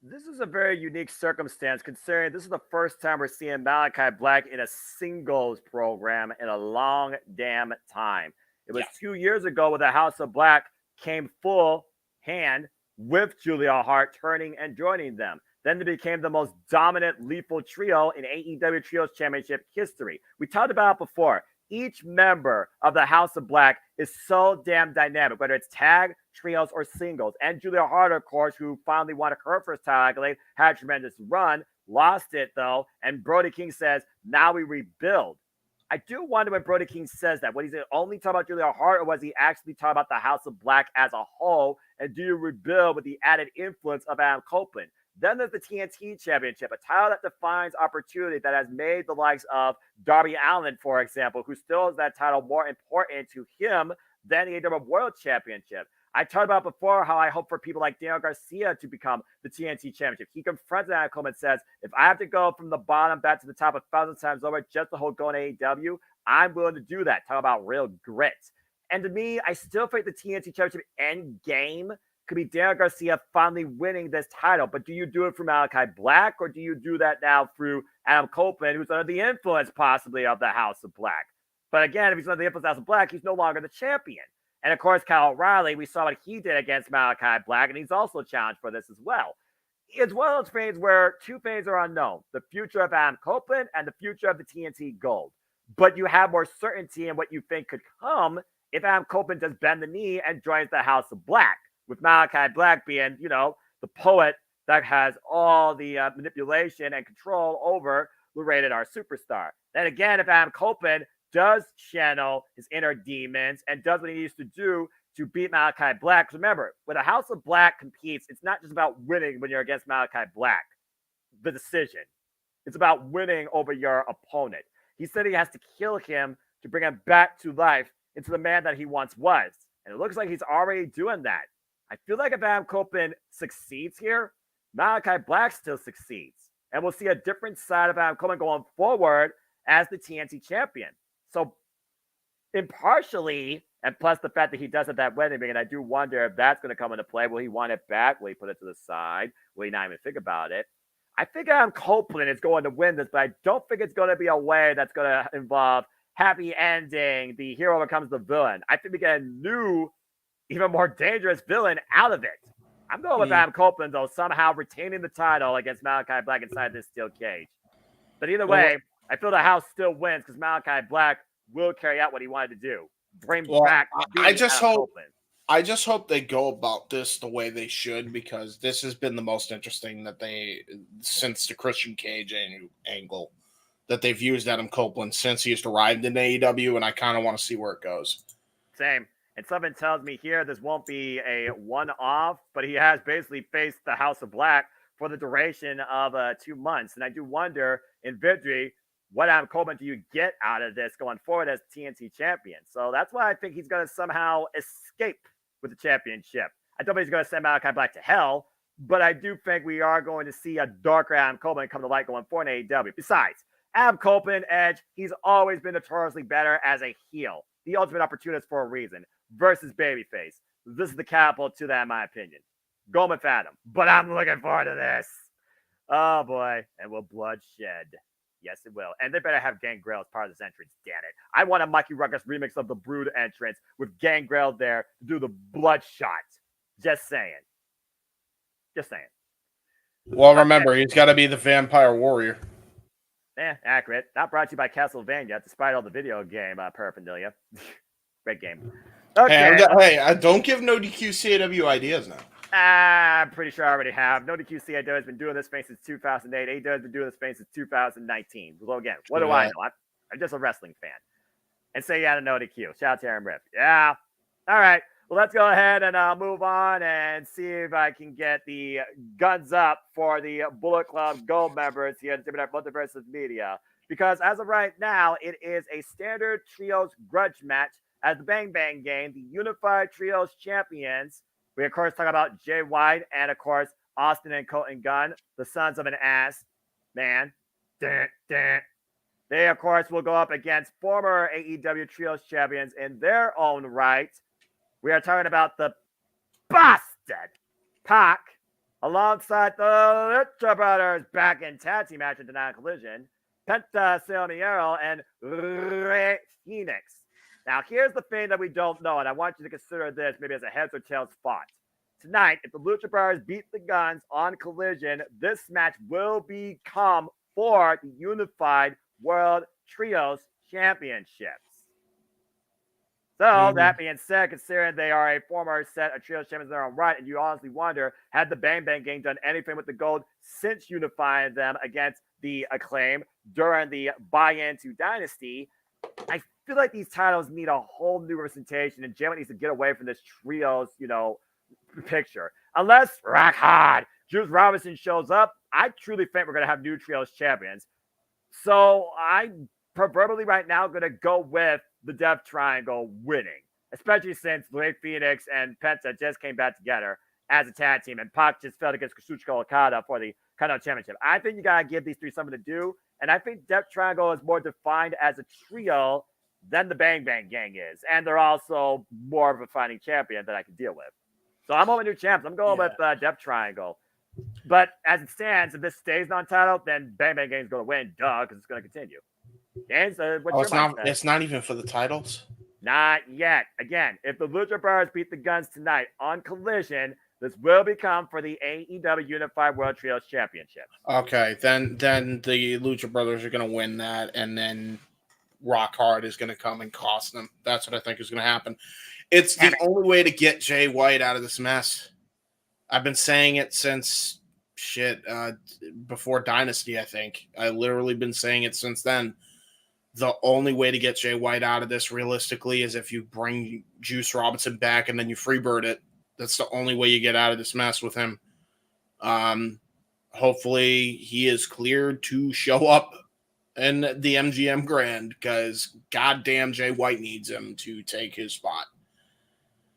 This is a very unique circumstance considering this is the first time we're seeing Malachi Black in a singles program in a long damn time. It was 2 years ago when the House of Black came full hand with Julia Hart turning and joining them. Then they became the most dominant lethal trio in AEW Trios Championship history. We talked about it before. Each member of the House of Black is so damn dynamic, whether it's tag, trios, or singles. And Julia Hart, of course, who finally won her first title accolade, had a tremendous run, lost it though, and Brody King says, now we rebuild. I do wonder when Brody King says that. Was he only talking about Julia Hart, or was he actually talking about the House of Black as a whole? And do you rebuild with the added influence of Adam Copeland? Then there's the TNT Championship, a title that defines opportunity that has made the likes of Darby Allin, for example, who still has that title more important to him then the AEW World Championship. I talked about before how I hope for people like Daniel Garcia to become the TNT Championship. He confronts Adam Coleman and says, if I have to go from the bottom back to the top 1,000 times over just to hold going AEW, I'm willing to do that. Talk about real grit. And to me, I still think the TNT Championship end game could be Daniel Garcia finally winning this title. But do you do it through Malachi Black, or do you do that now through Adam Copeland, who's under the influence possibly of the House of Black? But again, if he's under the influence of the House of Black, he's no longer the champion. And of course, Kyle O'Reilly, we saw what he did against Malachi Black, and he's also challenged for this as well. It's one of those things where two things are unknown: the future of Adam Copeland and the future of the TNT Gold. But you have more certainty in what you think could come if Adam Copeland does bend the knee and joins the House of Black, with Malachi Black being, the poet that has all the manipulation and control over the Rated R Superstar. Then again, if Adam Copeland does channel his inner demons and does what he needs to do to beat Malachi Black. Because remember, when the House of Black competes, it's not just about winning when you're against Malachi Black, the decision. It's about winning over your opponent. He said he has to kill him to bring him back to life into the man that he once was. And it looks like he's already doing that. I feel like if Adam Copeland succeeds here, Malachi Black still succeeds. And we'll see a different side of Adam Copeland going forward as the TNT champion. So impartially, and plus the fact that he does have that wedding ring, and I do wonder if that's going to come into play. Will he want it back? Will he put it to the side? Will he not even think about it? I think Adam Copeland is going to win this, but I don't think it's going to be a way that's going to involve happy ending, the hero becomes the villain. I think we get a new, even more dangerous villain out of it. I'm going with Adam Copeland, though, somehow retaining the title against Malachi Black inside this steel cage. But either way, I feel the house still wins because Malachi Black will carry out what he wanted to do. Bring back. I just hope they go about this the way they should, because this has been the most interesting that since the Christian Cage angle that they've used Adam Copeland since he just arrived in AEW, and I kind of want to see where it goes. Same. And something tells me here this won't be a one-off, but he has basically faced the House of Black for the duration of 2 months. And I do wonder, in victory, what Adam Copeland do you get out of this going forward as TNT champion? So that's why I think he's going to somehow escape with the championship. I don't think he's going to send Malachi Black to hell, but I do think we are going to see a darker Adam Copeland come to light going forward in AEW. Besides, Adam Copeland, Edge, he's always been notoriously better as a heel, the ultimate opportunist for a reason, versus babyface. This is the capital to that, in my opinion. Go with Adam. But I'm looking forward to this. Oh, boy. And will bloodshed. Yes, it will. And they better have Gangrel as part of this entrance, damn it. I want a Mikey Ruckus remix of the Brood entrance with Gangrel there to do the bloodshot. Just saying. Just saying. Well, remember, he's got to be the Vampire Warrior. Accurate. Not brought to you by Castlevania, despite all the video game paraphernalia. Great game. Okay. Hey, don't give No DQ CAW ideas now. I'm pretty sure I already have. No DQ CAW has been doing this thing since 2008. AEW has been doing this thing since 2019. So again, what do I know? I'm just a wrestling fan. And say yeah to No DQ. Shout out to Aaron Riff. Yeah. All right. Well, let's go ahead and move on and see if I can get the guns up for the Bullet Club Gold members here at the Multiverse of Media. Because as of right now, it is a standard trios grudge match as the Bang Bang Gang, the Unified Trios champions. We, of course, talk about Jay White and, of course, Austin and Colton Gunn, the sons of an ass man. They, of course, will go up against former AEW Trios champions in their own right. We are talking about the Bastard Pac alongside the Lucha Brothers back in tag team match in Denial Collision, Penta Silmiero and Rey Phoenix. Now, here's the thing that we don't know, and I want you to consider this maybe as a heads or tails spot. Tonight, if the Lucha Brothers beat the Guns on Collision, this match will become for the Unified World Trios Championships. So, that being said, considering they are a former set of Trios champions in their own right, and you honestly wonder, had the Bang Bang Gang done anything with the gold since unifying them against the Acclaim during the buy-in to Dynasty, I feel like these titles need a whole new representation, and Jim needs to get away from this trios, picture. Unless Rock Hard, Juice Robinson shows up, I truly think we're going to have new trios champions. So I'm proverbially right now going to go with the Death Triangle winning. especially since Rey Phoenix and Penta just came back together as a tag team, and Pac just fell against Kazuchika Okada for the Kano Championship. I think you gotta give these three something to do, and I think Death Triangle is more defined as a trio than the Bang Bang Gang is, and they're also more of a fighting champion that I can deal with. So I'm on new champs. I'm going with Death Triangle. But as it stands, if this stays non-title, then Bang Bang Gang is going to win, because it's going to continue. James, what's your mindset? It's not even for the titles? Not yet. Again, if the Lucha Brothers beat the Guns tonight on Collision, this will become for the AEW Unified World Trios Championship. Okay, then the Lucha Brothers are going to win that, and then Rock Hard is going to come and cost them. That's what I think is going to happen. It's the only way to get Jay White out of this mess. I've been saying it since before Dynasty, I think. I've literally been saying it since then. The only way to get Jay White out of this realistically is if you bring Juice Robinson back and then you freebird it. That's the only way you get out of this mess with him. Hopefully he is cleared to show up in the MGM Grand, because goddamn Jay White needs him to take his spot.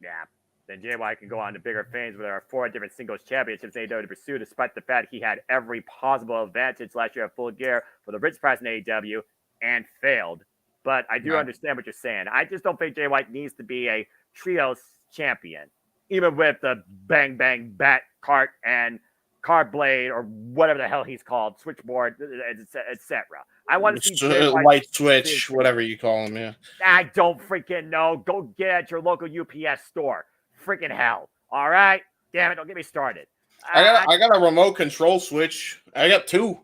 Yeah. Then Jay White can go on to bigger things where there are 4 different singles championships in AEW to pursue, despite the fact he had every possible advantage last year at Full Gear for the richest price in AEW and failed. But I do understand what you're saying. I just don't think Jay White needs to be a trios champion, even with the Bang Bang Bat Cart and Card Blade or whatever the hell he's called, Switchboard, etc. I want to see Jay White Light Switch, whatever you call him. Yeah, I don't freaking know. Go get it at your local UPS store. Freaking hell. All right? Damn it, don't get me started. I got a remote control switch. I got 2.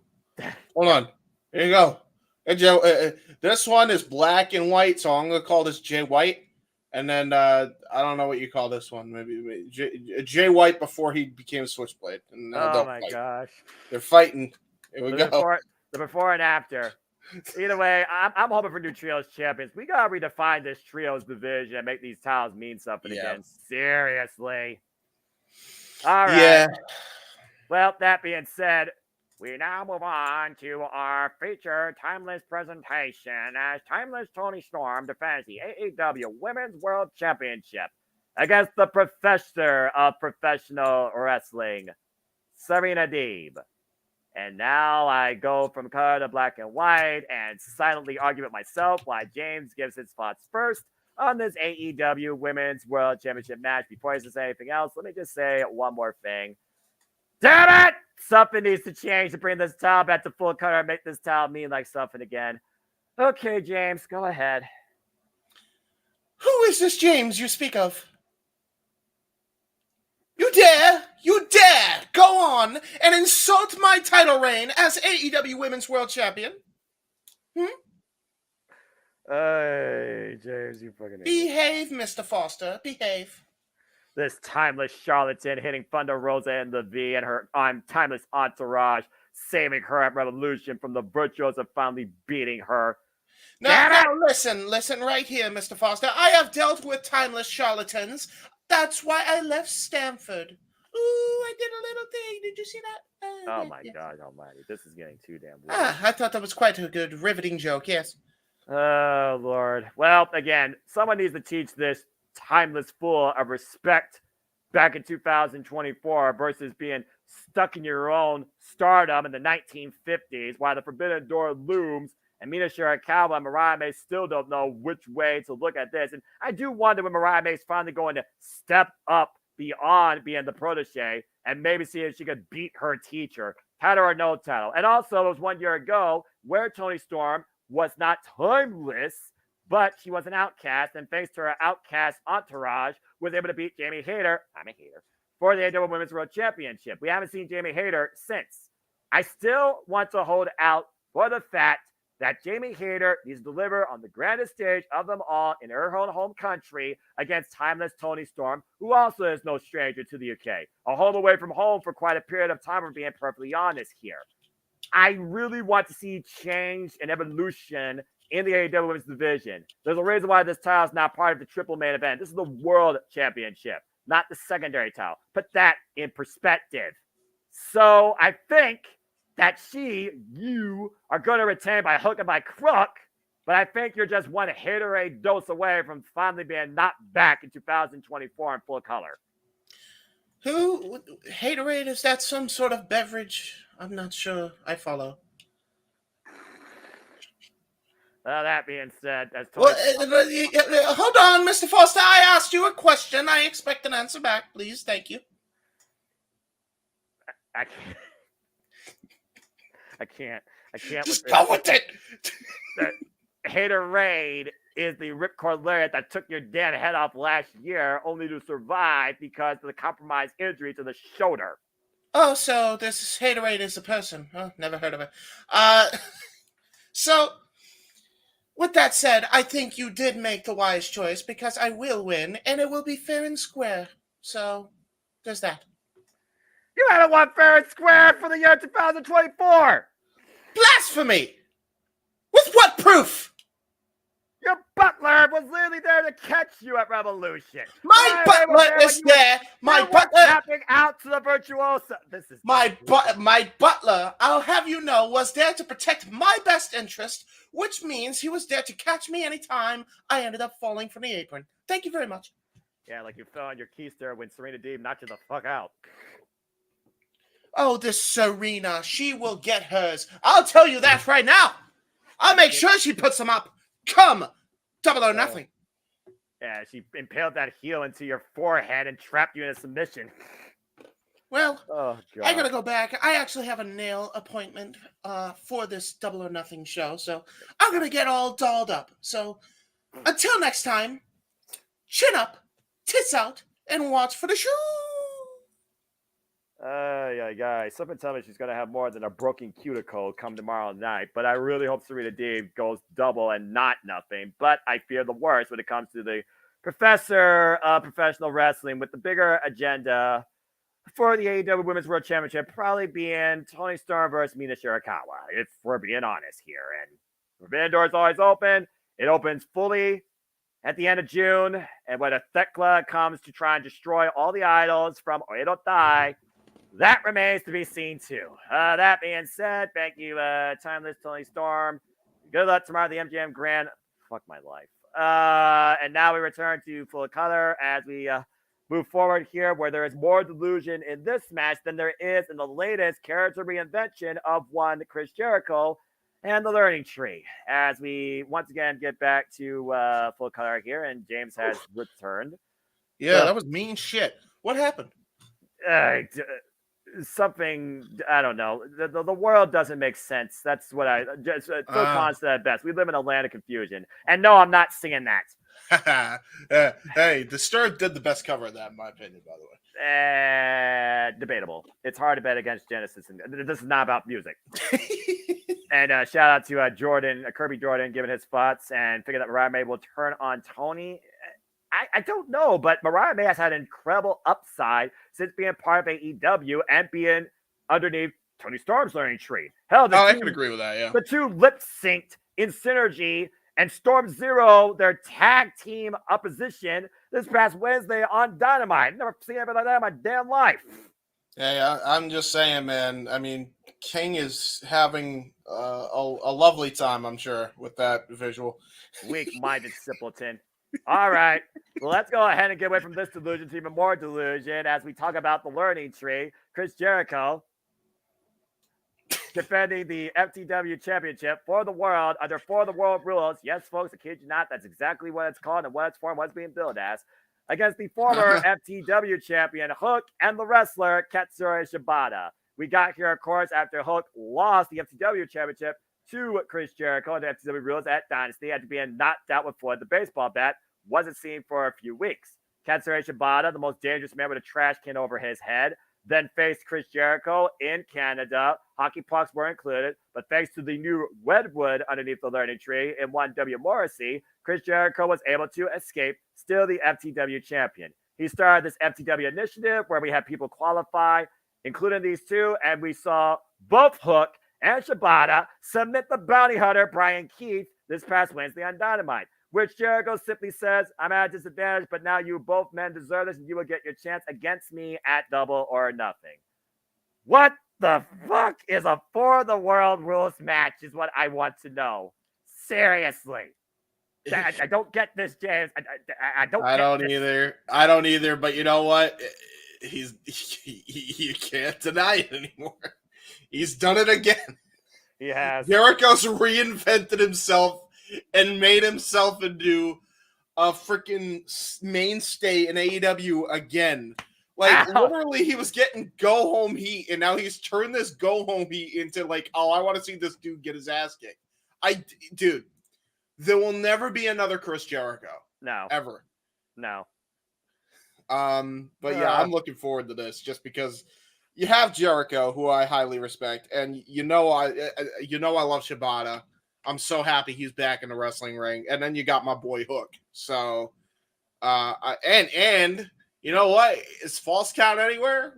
Hold on. Here you go. Hey, Joe, this one is black and white, so I'm going to call this Jay White. And then I don't know what you call this one. Maybe Jay White before he became Switchblade. And, oh, my gosh. They're fighting. Here we go. The before and after. Either way, I'm hoping for new trios champions. We gotta redefine this trios division and make these titles mean something again. Seriously. All right. Yeah. Well, that being said, we now move on to our featured Timeless presentation as Timeless Tony Storm defends the AEW Women's World Championship against the professor of professional wrestling, Serena Deeb. And now I go from color to black and white and silently argue with myself while James gives his thoughts first on this AEW Women's World Championship match. Before he says anything else, let me just say one more thing. Damn it! Something needs to change to bring this towel back to full color and make this towel mean like something again. Okay, James, go ahead. Who is this James you speak of? You dare go on and insult my title reign as AEW Women's World Champion? Hey, James, you fucking idiot. Behave, Mr. Foster, behave. This timeless charlatan hitting Thunder Rosa in the V and her timeless entourage, saving her at Revolution from the virtuos of finally beating her. Now, listen right here, Mr. Foster. I have dealt with timeless charlatans. That's why I left Stanford. Ooh, I did a little thing. Did you see that? Oh my God almighty. This is getting too damn weird. I thought that was quite a good, riveting joke, yes. Oh, Lord. Well, again, someone needs to teach this timeless fool of respect back in 2024 versus being stuck in your own stardom in the 1950s while the Forbidden Door looms and Mina Shirakawa and Mariah May still don't know which way to look at this. And I do wonder when Mariah May is finally going to step up beyond being the protege and maybe see if she could beat her teacher, title or no title. And also, it was 1 year ago where Toni Storm was not timeless, but she was an outcast, and thanks to her outcast entourage, was able to beat Jamie Hayter, I'm a hater, for the AEW Women's World Championship. We haven't seen Jamie Hayter since. I still want to hold out for the fact that Jamie Hayter needs to deliver on the grandest stage of them all in her own home country against timeless Toni Storm, who also is no stranger to the UK. A home away from home for quite a period of time, we're being perfectly honest here. I really want to see change and evolution in the AEW Women's Division. There's a reason why this title is not part of the triple main event. This is the World Championship, not the secondary title. Put that in perspective. So I think that you are going to retain by hook and by crook But I think you're just one haterade dose away from finally being knocked back in 2024 in full color. Haterade, is that some sort of beverage? I'm not sure I follow. That being said, as Well, Tony, hold on, Mr. Foster. I asked you a question. I expect an answer back, please. Thank you. I can't. I can't. Just go with it. Haterade is the ripcord lariat that took your dead head off last year, only to survive because of the compromised injury to the shoulder. Oh, so this Haterade is a person. Oh, never heard of it. So, with that said, I think you did make the wise choice because I will win, and it will be fair and square. So, there's that. You haven't won fair and square for the year 2024. Blasphemy! With what proof? Your butler was literally there to catch you at Revolution. My butler is there. My butler tapping out to the virtuoso. This is my butler. I'll have you know was there to protect my best interest, which means he was there to catch me anytime I ended up falling from the apron. Thank you very much. Yeah, like you fell on your keister when Serena Deeb knocked you the fuck out. Oh, this Serena, she will get hers. I'll tell you that right now. I'll make sure she puts them up. Come, double or nothing. Yeah, she impaled that heel into your forehead and trapped you in a submission. Well, oh, God. I gotta go back. I actually have a nail appointment for this Double or Nothing show, so I'm gonna get all dolled up. So until next time, chin up, tits out, and watch for the show. Yeah, guys. Something tells me she's going to have more than a broken cuticle come tomorrow night. But I really hope Serena Deeb goes double and not nothing. But I fear the worst when it comes to the professor of professional wrestling with the bigger agenda for the AEW Women's World Championship probably being Tony Storm versus Mina Shirakawa, if we're being honest here. And Forbidden Door is always open. It opens fully at the end of June. And when a Thekla comes to try and destroy all the idols from Oedo Tai, that remains to be seen, too. That being said, thank you, Timeless Tony Storm. Good luck tomorrow at the MGM Grand. Fuck my life. And now we return to full color as we move forward here, where there is more delusion in this match than there is in the latest character reinvention of one Chris Jericho and the Learning Tree. As we once again get back to full color here, and James has returned. Yeah, that was mean shit. What happened? Something, I don't know. The world doesn't make sense. That's what I just Phil Collins said at best. We live in a land of confusion. And no, I'm not singing that. Hey, Disturbed did the best cover of that, in my opinion, by the way. Debatable. It's hard to bet against Genesis, and this is not about music. And shout out to Jordan, Kirby Jordan, giving his thoughts and figuring that Mariah May will turn on Tony. I don't know, but Mariah May has had incredible upside since being part of AEW and being underneath Tony Storm's Learning Tree. Hell, I can agree with that, yeah. The two lip-synced in Synergy and Storm Zero, their tag team opposition this past Wednesday on Dynamite. Never seen anything like that in my damn life. Yeah, I'm just saying, man. I mean, King is having a lovely time, I'm sure, with that visual. Weak-minded simpleton. All right, well, let's go ahead and get away from this delusion to even more delusion as we talk about the Learning Tree. Chris Jericho defending the FTW Championship for the world under For the World rules. Yes, folks, I kid you not, that's exactly what it's called and what it's for and what it's being billed as. Against the former FTW champion Hook and the wrestler Katsura Shibata. We got here, of course, after Hook lost the FTW Championship to Chris Jericho and the FTW rules at Dynasty after being knocked out with Floyd the baseball bat. Wasn't seen for a few weeks. Katsura Shibata, the most dangerous man with a trash can over his head, then faced Chris Jericho in Canada. Hockey pucks were included, but thanks to the new Redwood underneath the Learning Tree in one W. Morrissey, Chris Jericho was able to escape, still the FTW champion. He started this FTW initiative where we had people qualify, including these two, and we saw both Hook and Shibata submit the bounty hunter, Brian Keith, this past Wednesday on Dynamite, which Jericho simply says, I'm at a disadvantage, but now you both men deserve this, and you will get your chance against me at Double or Nothing. What the fuck is a For the World rules match is what I want to know. Seriously. I don't get this, James. I don't. I get don't this. either. I don't either. But you know what? You can't deny it anymore. He's done it again. He has. Jericho's reinvented himself and made himself into a freaking mainstay in AEW again. Like, Ow. literally, he was getting go home heat, and now he's turned this go home heat into like, oh, I want to see this dude get his ass kicked. Dude, there will never be another Chris Jericho. No. Ever. No. But yeah, I'm looking forward to this just because you have Jericho, who I highly respect, and I love Shibata. I'm so happy he's back in the wrestling ring, and then you got my boy Hook. So, and you know what? Is false count anywhere?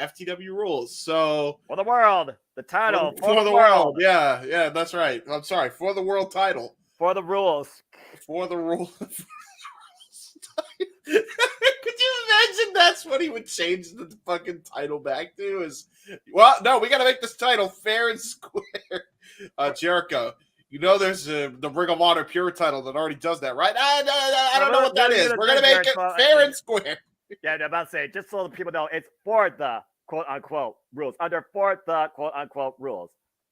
FTW rules. So for the world, the title for the world. Yeah, that's right. I'm sorry, for the world title. For the rules. For the rules. Could you imagine that's what he would change the fucking title back to? Well, no, we got to make this title fair and square. Jericho, you know there's the Ring of Honor Pure title that already does that, right? I don't know what that is. We're going to make it fair and square. Yeah, I'm about to say, just so the people know, it's for the quote-unquote rules. Under for the quote-unquote rules.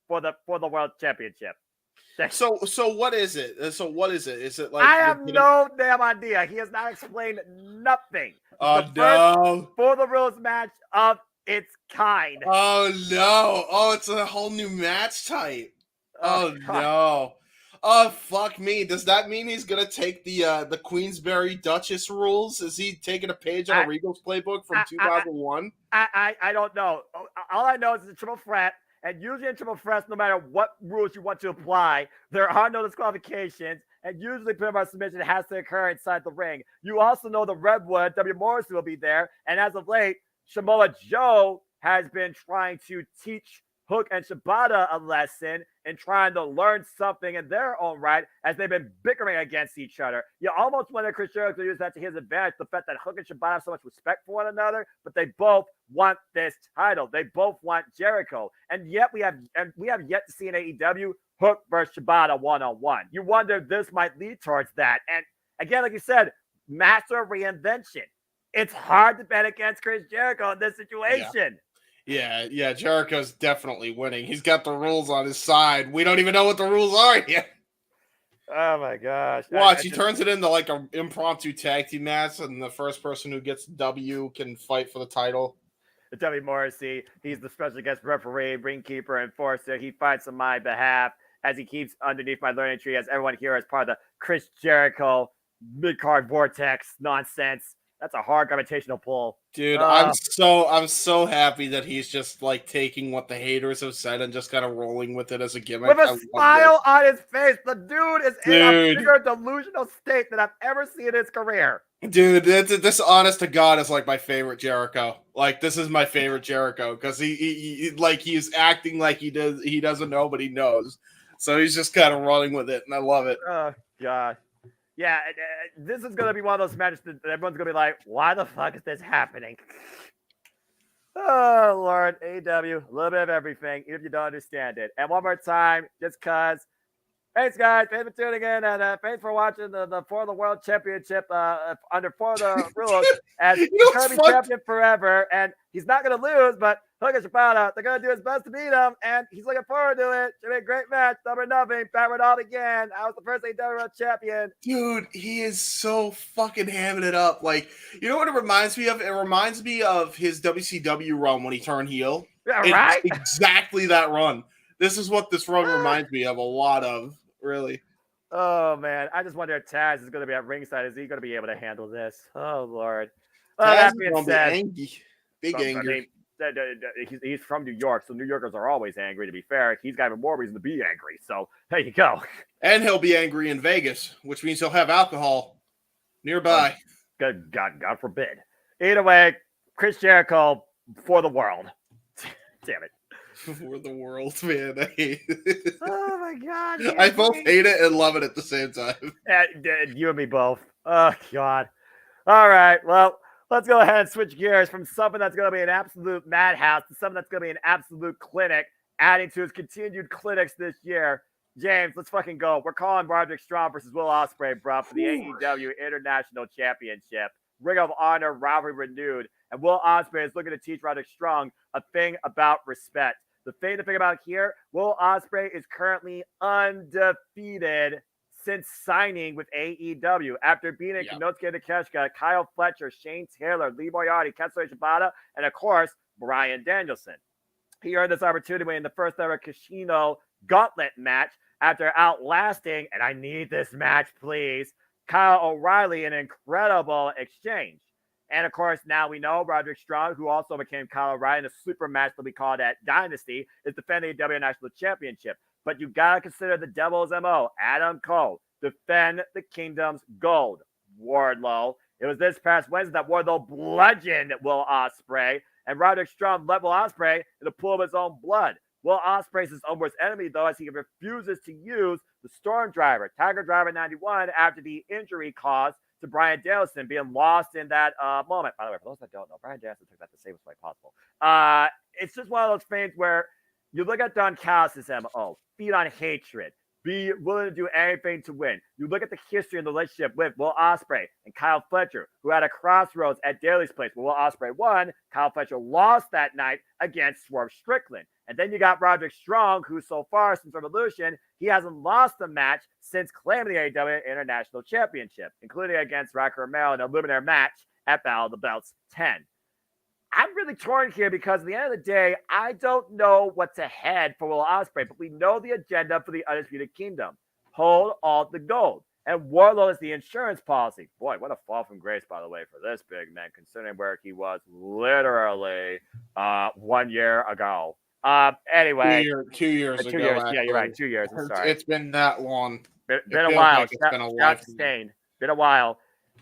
For the World Championship. So what is it? So what is it? Is it like I have no damn idea. He has not explained nothing. Oh no! For the rules match of its kind. Oh no! Oh, it's a whole new match type. Oh no! Oh fuck me! Does that mean he's gonna take the Queensberry Duchess rules? Is he taking a page out of Regal's playbook from 2001? I don't know. All I know is it's a triple threat. And usually in triple threats, no matter what rules you want to apply, there are no disqualifications. And usually PMR submission has to occur inside the ring. You also know the Redwood, W. Morrison will be there. And as of late, Samoa Joe has been trying to teach Hook and Shibata a lesson and trying to learn something in their own right as they've been bickering against each other. You almost wanted Chris Jericho to use that to his advantage, the fact that Hook and Shibata have so much respect for one another, but they both want this title. They both want Jericho. And yet we have yet to see in AEW Hook versus Shibata one-on-one. You wonder if this might lead towards that. And again, like you said, master of reinvention. It's hard to bet against Chris Jericho in this situation. Yeah, Jericho's definitely winning. He's got the rules on his side. We don't even know what the rules are yet. Oh my gosh. Watch, he turns it into like an impromptu tag team match, and the first person who gets W can fight for the title. W. Morrissey, he's the special guest referee, ringkeeper, enforcer. He fights on my behalf as he keeps underneath my learning tree, as everyone here is part of the Chris Jericho mid-card vortex nonsense. That's a hard gravitational pull. Dude, I'm so happy that he's just like taking what the haters have said and just kind of rolling with it as a gimmick. With a smile on his face. The dude is in a bigger delusional state than I've ever seen in his career. Dude, this honest to God is like my favorite Jericho. Like, this is my favorite Jericho because he's acting like he doesn't know, but he knows. So he's just kind of rolling with it, and I love it. Oh God. Yeah, this is going to be one of those matches that everyone's going to be like, why the fuck is this happening? Oh, Lord, AEW, a little bit of everything, even if you don't understand it. And one more time, just because. Thanks, guys. Thanks for tuning in, and thanks for watching the For the World Championship under For the Rules as Kirby champion forever. And he's not going to lose, but Hook and Shibata, they're going to do his best to beat him, and he's looking forward to it. Should be a great match. Double or nothing. Backward out again. I was the first AEW World Champion. Dude, he is so fucking hamming it up. Like, you know what it reminds me of? It reminds me of his WCW run when he turned heel. Yeah, right? It's exactly that run. This is what this run reminds me of a lot of. Really. Oh man, I just wonder if Taz is going to be at ringside. Is he going to be able to handle this? Oh Lord. Well, that being said, big angry. I mean, he's from New York, so New Yorkers are always angry. To be fair, he's got even more reason to be angry. So there you go. And he'll be angry in Vegas, which means he'll have alcohol nearby. Good God forbid. Either way, Chris Jericho for the world. Damn it. For the world, man. I hate it. Oh my God. Yeah, I both hate it and love it at the same time. You and me both. Oh God. All right. Well, let's go ahead and switch gears from something that's going to be an absolute madhouse to something that's going to be an absolute clinic, adding to his continued clinics this year. James, let's fucking go. We're calling Roderick Strong versus Will Ospreay, bro, for the AEW International Championship. Ring of Honor rivalry renewed, and Will Ospreay is looking to teach Roderick Strong a thing about respect. The thing to think about here, Will Ospreay is currently undefeated since signing with AEW after beating Konosuke Takeshita, Kyle Fletcher, Shane Taylor, Lee Moriarty, Katsuyori Shibata, and of course, Bryan Danielson. He earned this opportunity in the first ever Casino Gauntlet match after outlasting, and I need this match, please, Kyle O'Reilly in an incredible exchange. And of course, now we know Roderick Strong, who also became Kyle O'Reilly in a super match that we call that Dynasty, is defending the W National Championship. But you gotta consider the Devil's MO, Adam Cole, defend the Kingdom's gold. Wardlow. It was this past Wednesday that Wardlow bludgeoned Will Ospreay, and Roderick Strong let Will Ospreay in a pool of his own blood. Will Ospreay is his own worst enemy, though, as he refuses to use the Storm Driver, Tiger Driver 91, after the injury caused to Bryan Danielson being lost in that moment. By the way, for those that don't know, Bryan Danielson took that the safest way possible. It's just one of those things where you look at Don Callis' MO, feed on hatred, be willing to do anything to win. You look at the history and the relationship with Will Ospreay and Kyle Fletcher, who had a crossroads at Daly's place where Will Ospreay won. Kyle Fletcher lost that night against Swerve Strickland. And then you got Roderick Strong, who so far since Revolution, he hasn't lost a match since claiming the AEW International Championship, including against Rocky Romero in a eliminator match at Battle of the Belts 10. I'm really torn here because at the end of the day, I don't know what's ahead for Will Ospreay, but we know the agenda for the Undisputed Kingdom. Hold all the gold. And Wardlow is the insurance policy. Boy, what a fall from grace, by the way, for this big man, considering where he was literally 1 year ago. Anyway. 2 years ago. 2 years. Yeah, you're right. 2 years. I'm sorry. It's been that long. Been a while. Like it's been a life. Been a while.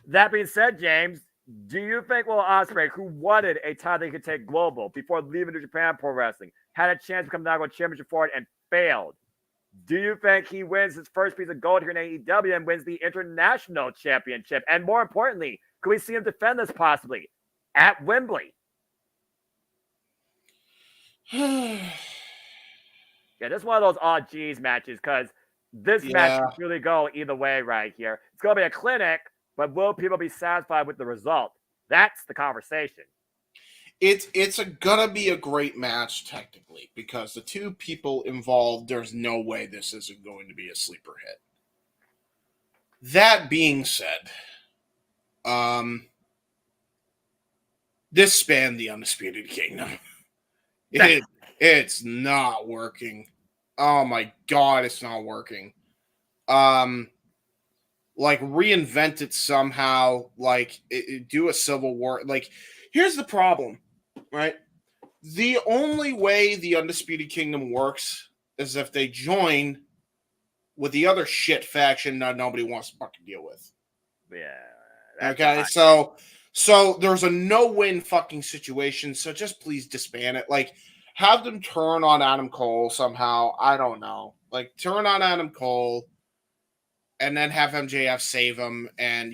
That being said, James, do you think Will Ospreay, who wanted a title that he could take global before leaving New Japan Pro Wrestling, had a chance to become the World Championship for it and failed? Do you think he wins his first piece of gold here in AEW and wins the International Championship? And more importantly, could we see him defend this possibly at Wembley? Yeah, this is one of those odd G's matches because this match can really go either way right here. It's going to be a clinic, but will people be satisfied with the result? That's the conversation. It's gonna be a great match technically because the two people involved, there's no way this isn't going to be a sleeper hit. That being said, disband the Undisputed Kingdom. It's not working. Oh my god, it's not working. Like reinvent it somehow. Like do a Civil War. Like here's the problem, right? The only way the Undisputed Kingdom works is if they join with the other shit faction that nobody wants to fucking deal with. Yeah. Okay, so there's a no-win fucking situation. So just please disband it. Like, have them turn on Adam Cole somehow. I don't know. Like, turn on Adam Cole, and then have MJF save him, and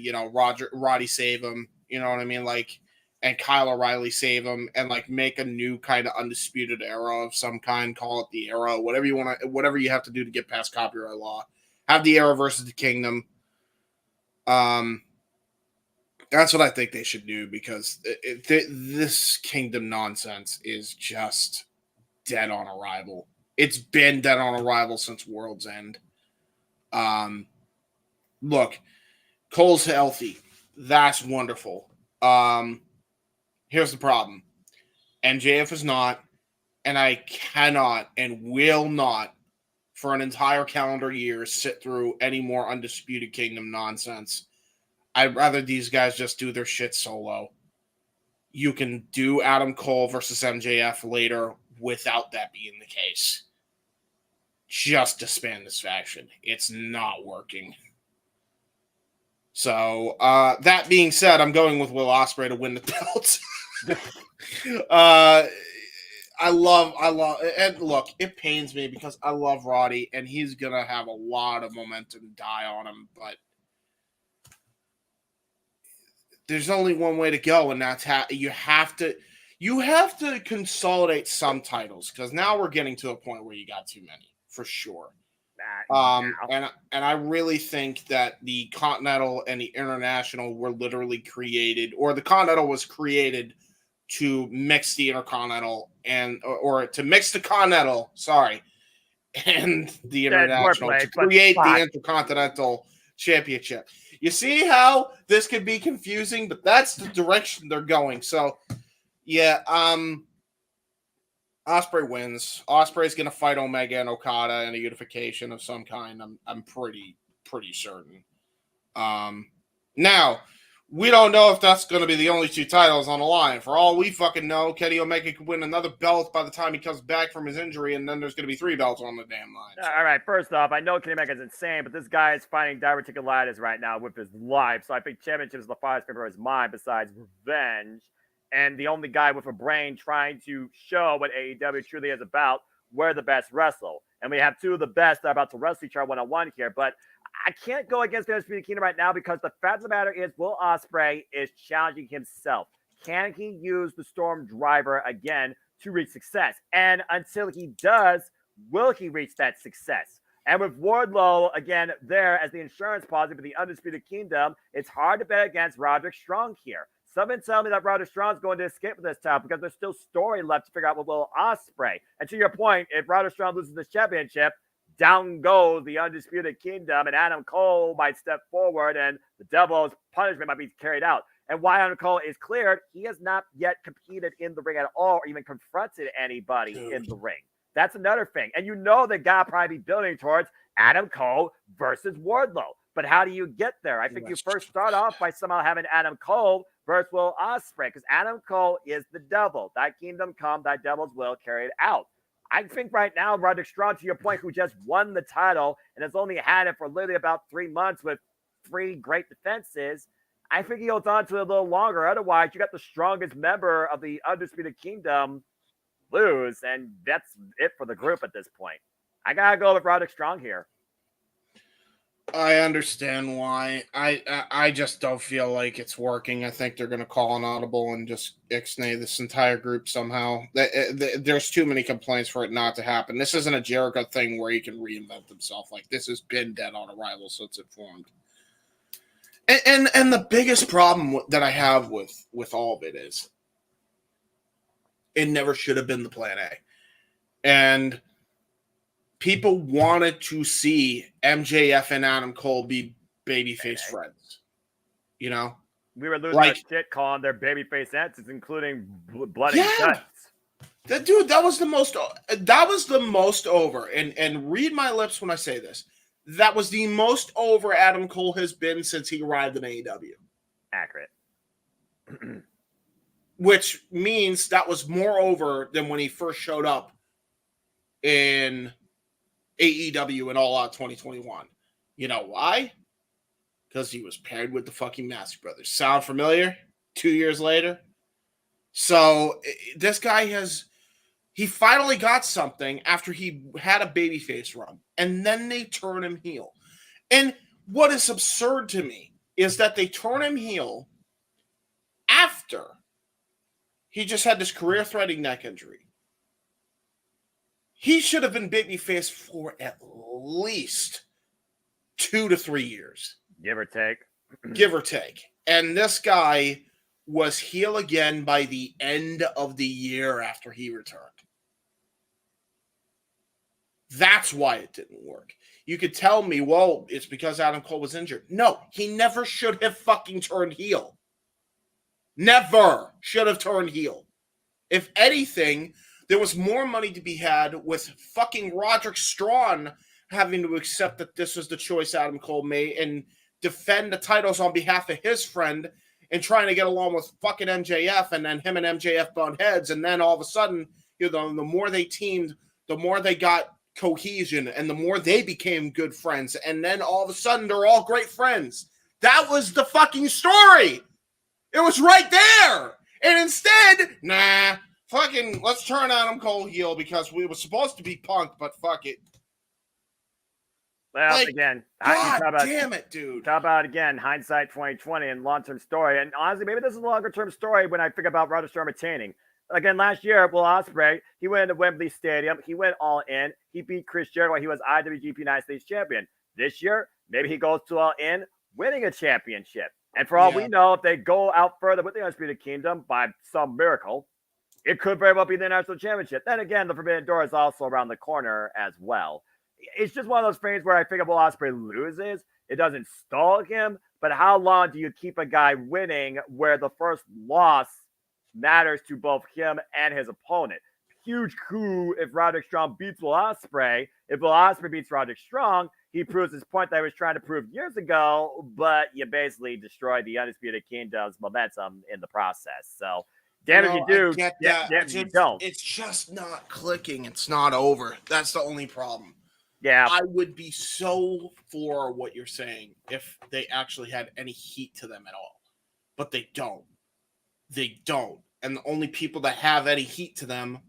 Roddy save him. You know what I mean? Like, and Kyle O'Reilly save him, and like make a new kind of undisputed era of some kind. Call it the era, whatever you want to, whatever you have to do to get past copyright law. Have the era versus the Kingdom. That's what I think they should do because this Kingdom nonsense is just dead on arrival. It's been dead on arrival since World's End. Look, Cole's healthy. That's wonderful. Here's the problem. MJF is not, and I cannot and will not for an entire calendar year sit through any more Undisputed Kingdom nonsense. I'd rather these guys just do their shit solo. You can do Adam Cole versus MJF later without that being the case. Just disband this faction. It's not working. So, that being said, I'm going with Will Ospreay to win the belt. I love, and look, it pains me because I love Roddy, and he's going to have a lot of momentum die on him, but there's only one way to go, and that's how you have to consolidate some titles because now we're getting to a point where you got too many for sure. And I really think that the Continental and the International were literally created, or the Continental was created to mix the Intercontinental or to mix the Continental, sorry, and the International to create the Intercontinental Championship. You see how this could be confusing, but that's the direction they're going. So, yeah, Ospreay wins. Ospreay's going to fight Omega and Okada in a unification of some kind. I'm pretty certain. Now, we don't know if that's going to be the only two titles on the line. For all we fucking know, Kenny Omega could win another belt by the time he comes back from his injury, and then there's going to be 3 belts on the damn line. So. All right, first off, I know Kenny Omega is insane, but this guy is fighting diverticulitis right now with his life, so I think championship is the farthest from his mind besides revenge. And the only guy with a brain trying to show what AEW truly is about, we're the best wrestle. And we have 2 of the best that are about to wrestle each other one-on-one here. But I can't go against the Undisputed Kingdom right now because the fact of the matter is Will Ospreay is challenging himself. Can he use the Storm Driver again to reach success? And until he does, will he reach that success? And with Wardlow, again, there as the insurance policy for the Undisputed Kingdom, it's hard to bet against Roderick Strong here. Someone tell me that Roderick Strong's going to escape with this title because there's still story left to figure out with Will Ospreay. And to your point, if Roderick Strong loses this championship, down goes the Undisputed Kingdom, and Adam Cole might step forward, and the Devil's punishment might be carried out. And why Adam Cole is cleared, he has not yet competed in the ring at all or even confronted anybody in the ring. That's another thing. And you know the guy probably be building towards Adam Cole versus Wardlow. But how do you get there? I think you first start off by somehow having Adam Cole versus Will Ospreay, because Adam Cole is the devil. Thy kingdom come, thy devil's will carry it out. I think right now, Roderick Strong, to your point, who just won the title and has only had it for literally about 3 months with 3 great defenses, I think he holds on to it a little longer. Otherwise, you got the strongest member of the Undisputed Kingdom lose, and that's it for the group at this point. I gotta go with Roderick Strong here. I understand why. I just don't feel like it's working. I think they're going to call an audible and just ixnay this entire group somehow. There's too many complaints for it not to happen. This isn't a Jericho thing where he can reinvent himself. Like, this has been dead on arrival since it formed. And the biggest problem that I have with all of it is it never should have been the plan A. And people wanted to see MJF and Adam Cole be babyface friends. You know? We were losing our shit calling their babyface answers, including blood and guts. That was the most over. And read my lips when I say this. That was the most over Adam Cole has been since he arrived in AEW. Accurate. Which means that was more over than when he first showed up in AEW and All Out 2021. You know why? Because he was paired with the fucking Master Brothers. Sound familiar? 2 years later? So this guy he finally got something after he had a babyface run. And then they turn him heel. And what is absurd to me is that they turn him heel after he just had this career-threatening neck injury. He should have been babyface for at least 2 to 3 years. Give or take. Give or take. And this guy was heel again by the end of the year after he returned. That's why it didn't work. You could tell me, well, it's because Adam Cole was injured. No, he never should have fucking turned heel. Never should have turned heel. If anything, there was more money to be had with fucking Roderick Strong having to accept that this was the choice Adam Cole made and defend the titles on behalf of his friend and trying to get along with fucking MJF, and then him and MJF butt heads, and then all of a sudden, the more they teamed, the more they got cohesion, and the more they became good friends, and then all of a sudden they're all great friends. That was the fucking story. It was right there. And instead, fucking let's turn Adam Cole heel because we were supposed to be Punk, but fuck it. Well, again, damn it, dude. Talk about, again, hindsight 2020 and long-term story. And honestly, maybe this is a longer-term story when I think about Roderick Strong retaining. Again, last year, Will Ospreay, he went to Wembley Stadium. He went all in. he beat Chris Jericho when he was IWGP United States Champion. This year, maybe he goes to All In, winning a championship. And for all we know, if they go out further with the Undisputed Kingdom by some miracle, it could very well be the National Championship. Then again, the Forbidden Door is also around the corner as well. It's just one of those things where I think if Will Ospreay loses, it doesn't stall him. But how long do you keep a guy winning where the first loss matters to both him and his opponent? Huge coup if Roderick Strong beats Will Ospreay. If Will Ospreay beats Roderick Strong, he proves his point that he was trying to prove years ago, but you basically destroy the Undisputed Kingdom's momentum in the process. So, damn if you do, damn if you don't. It's just not clicking. It's not over. That's the only problem. Yeah. I would be so for what you're saying if they actually had any heat to them at all. But they don't. They don't. And the only people that have any heat to them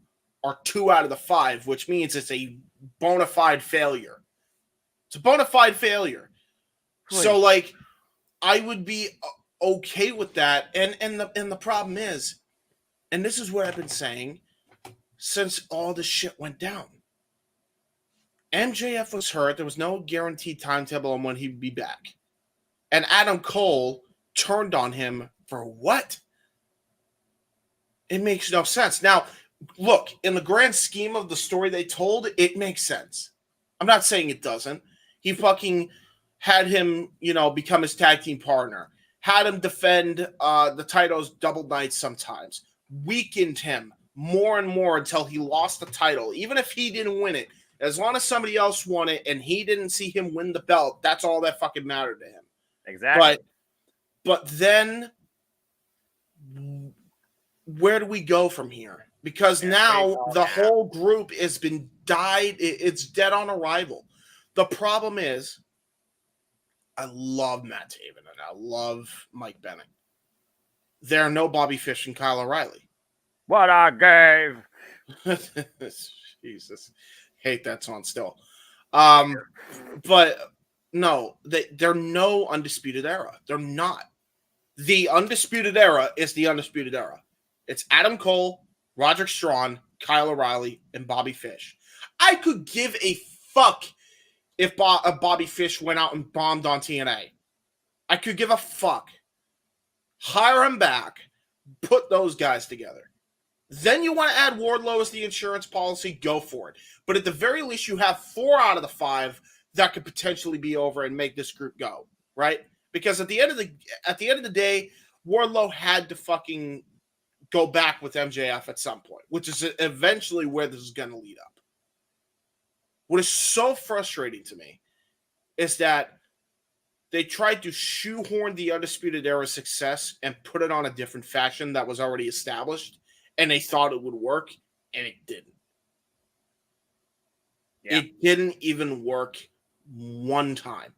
are 2 out of the 5, which means it's a bona fide failure. It's a bona fide failure. Please. So, like, I would be okay with that. And the problem is, and this is what I've been saying since all this shit went down. MJF was hurt. There was no guaranteed timetable on when he'd be back. And Adam Cole turned on him for what? It makes no sense. Now, look, in the grand scheme of the story they told, it makes sense. I'm not saying it doesn't. He fucking had him, become his tag team partner. Had him defend the titles double nights sometimes. Weakened him more and more until he lost the title. Even if he didn't win it, as long as somebody else won it and he didn't see him win the belt, that's all that fucking mattered to him. Exactly. But then, where do we go from here? Because now the whole group has been died. It's dead on arrival. The problem is, I love Matt Taven and I love Mike Bennett. There are no Bobby Fish and Kyle O'Reilly. What I gave. Jesus. Hate that song still. But no, they're no Undisputed Era. They're not. The Undisputed Era is the Undisputed Era. It's Adam Cole, Roderick Strong, Kyle O'Reilly, and Bobby Fish. I could give a fuck if Bobby Fish went out and bombed on TNA. I could give a fuck. Hire him back. Put those guys together. Then you want to add Wardlow as the insurance policy, go for it. But at the very least, you have 4 out of the 5 that could potentially be over and make this group go, right? Because at the end of the day, Wardlow had to fucking go back with MJF at some point, which is eventually where this is going to lead up. What is so frustrating to me is that they tried to shoehorn the Undisputed Era success and put it on a different faction that was already established. And they thought it would work, and it didn't. Yeah. It didn't even work one time.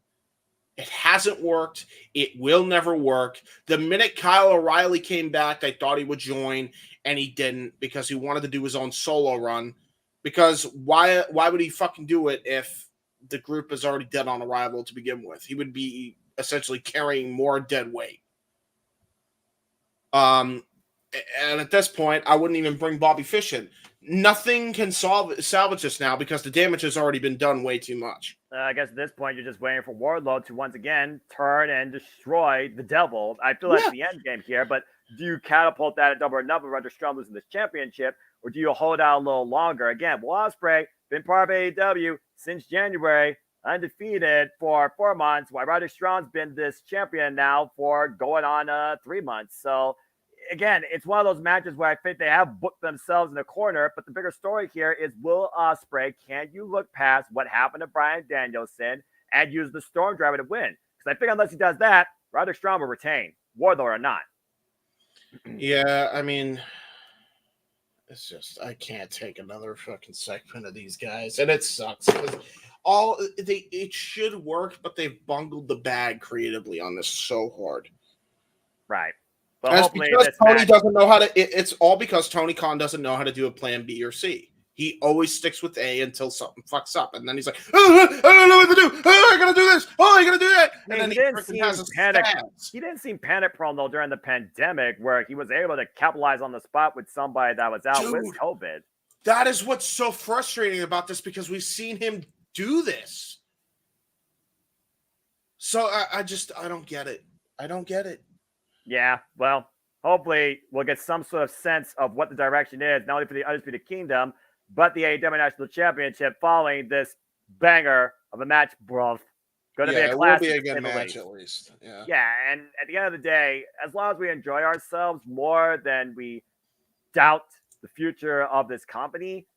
It hasn't worked. It will never work. The minute Kyle O'Reilly came back, they thought he would join, and he didn't because he wanted to do his own solo run. Because why would he fucking do it if the group is already dead on arrival to begin with? He would be essentially carrying more dead weight. And at this point, I wouldn't even bring Bobby Fish in. Nothing can salvage this now because the damage has already been done way too much. I guess at this point, you're just waiting for Wardlow to once again turn and destroy the Devil. I feel that's the end game here, but do you catapult that at Double or Nothing, Roderick Strong losing this championship, or do you hold out a little longer? Again, Will Ospreay, been part of AEW since January, undefeated for 4 months, while Roderick Strong's been this champion now for going on 3 months. So, again, it's one of those matches where I think they have booked themselves in a corner, but the bigger story here is Will Ospreay, can you look past what happened to Bryan Danielson and use the Storm Driver to win? Because I think unless he does that, Roderick Strong will retain, Wardlow or not. Yeah, I mean, it's just, I can't take another fucking segment of these guys, and it sucks. It should work, but they've bungled the bag creatively on this so hard. Right. That's because Tony doesn't know how to. It's all because Tony Khan doesn't know how to do a plan B or C. He always sticks with A until something fucks up, and then he's like, I don't know what to do. Oh, I gotta do this. Oh, I gotta do that. And then he didn't seem panic prone though during the pandemic, where he was able to capitalize on the spot with somebody that was out with COVID. That is what's so frustrating about this, because we've seen him do this. So I don't get it. I don't get it. Yeah, well, hopefully we'll get some sort of sense of what the direction is, not only for the Undisputed Kingdom, but the AEW National Championship following this banger of a match, bruv. Going to be a It will be classic, a to say good the match least. at least. Yeah. Yeah, and at the end of the day, as long as we enjoy ourselves more than we doubt the future of this company,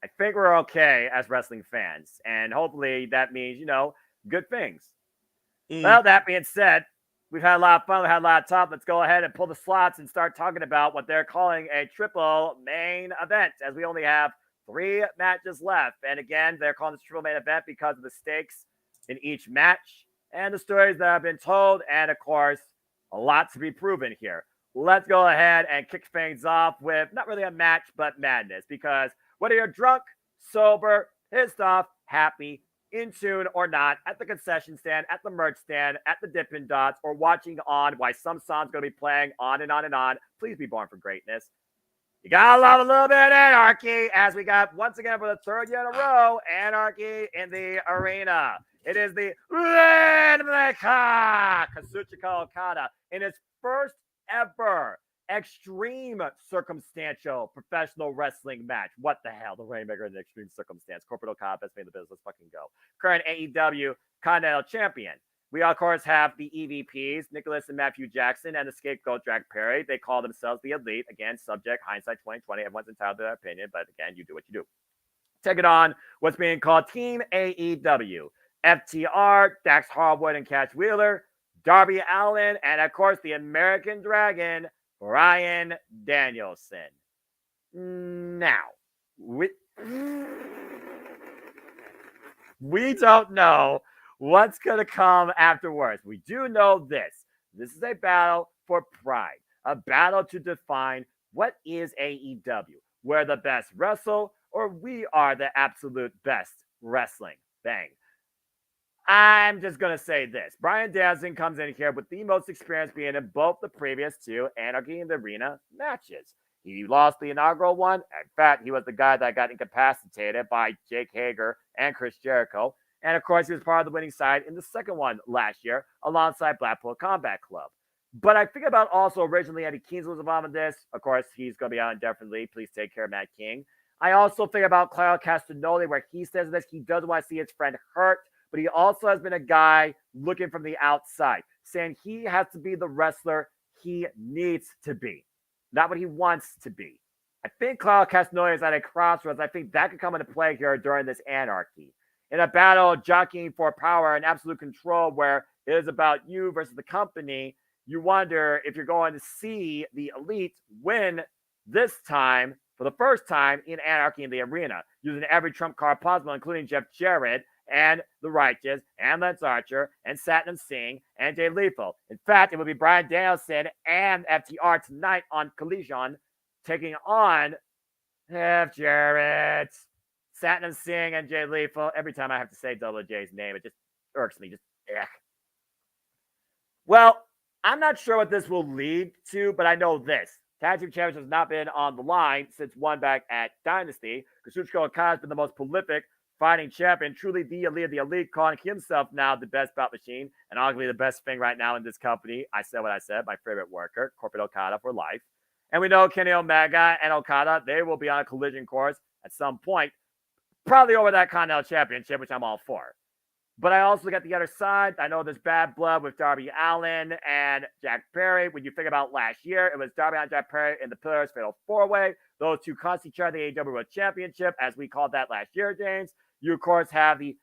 I think we're okay as wrestling fans. And hopefully that means, good things. Well, that being said, we've had a lot of fun. We've had a lot of talk. Let's go ahead and pull the slots and start talking about what they're calling a triple main event, as we only have 3 matches left. And again, they're calling this triple main event because of the stakes in each match and the stories that have been told. And of course, a lot to be proven here. Let's go ahead and kick things off with not really a match, but madness. Because whether you're drunk, sober, pissed off, happy, in tune or not, at the concession stand, at the merch stand, at the Dippin' Dots, or watching on why some song's going to be playing on and on and on, please be born for greatness. You gotta love a little bit of anarchy, as we got, once again, for the 3rd year in a row, anarchy in the arena. It is the Rainmaker, Kazuchika Okada, in his first ever extreme circumstantial professional wrestling match. What the hell? The Rainmaker in an extreme circumstance. Corporate Okada, best man in the business. Let's fucking go. Current AEW Continental Champion. We, of course, have the EVPs, Nicholas and Matthew Jackson, and the scapegoat, Jack Perry. They call themselves the Elite. Again, subject, hindsight 2020. Everyone's entitled to their opinion, but again, you do what you do. Take it on what's being called Team AEW. FTR, Dax Harwood and Cash Wheeler, Darby Allin, and, of course, the American Dragon, Bryan Danielson. Now, we don't know what's going to come afterwards. We do know this. This is a battle for pride, a battle to define what is AEW. We're the best wrestle, or we are the absolute best wrestling. Bang. I'm just going to say this. Bryan Danielson comes in here with the most experience being in both the previous 2 Anarchy in the Arena matches. He lost the inaugural one. In fact, he was the guy that got incapacitated by Jake Hager and Chris Jericho. And of course, he was part of the winning side in the second one last year alongside Blackpool Combat Club. But I think about also originally Eddie Kingston was involved in this. Of course, he's going to be out indefinitely. Please take care of Matt King. I also think about Claudio Castagnoli, where he says this. He doesn't want to see his friend hurt, but he also has been a guy looking from the outside, saying he has to be the wrestler he needs to be, not what he wants to be. I think Claudio Castagnoli is at a crossroads. I think that could come into play here during this anarchy. In a battle jockeying for power and absolute control where it is about you versus the company, you wonder if you're going to see the Elite win this time for the first time in Anarchy in the Arena, using every trump card possible, including Jeff Jarrett and The Righteous and Lance Archer and Satnam Singh and Jay Lethal. In fact, it would be Bryan Danielson and FTR tonight on Collision taking on Jeff Jarrett, Satnam Singh, and Jay Lethal. Every time I have to say Double J's name, it just irks me. Well, I'm not sure what this will lead to, but I know this. Tag Team Championship has not been on the line since one back at Dynasty. Kazuchika Okada has been the most prolific fighting champion, truly the elite, calling himself now the best bout machine, and arguably the best thing right now in this company. I said what I said, my favorite worker, Corporate Okada for life. And we know Kenny Omega and Okada, they will be on a collision course at some point, probably over that Continental Championship, which I'm all for. But I also got the other side. I know there's bad blood with Darby Allin and Jack Perry. When you think about last year, it was Darby Allin, Jack Perry, and the Pillars Fatal 4-Way. Those two constantly share the AEW World Championship, as we called that last year, James. You, of course, have the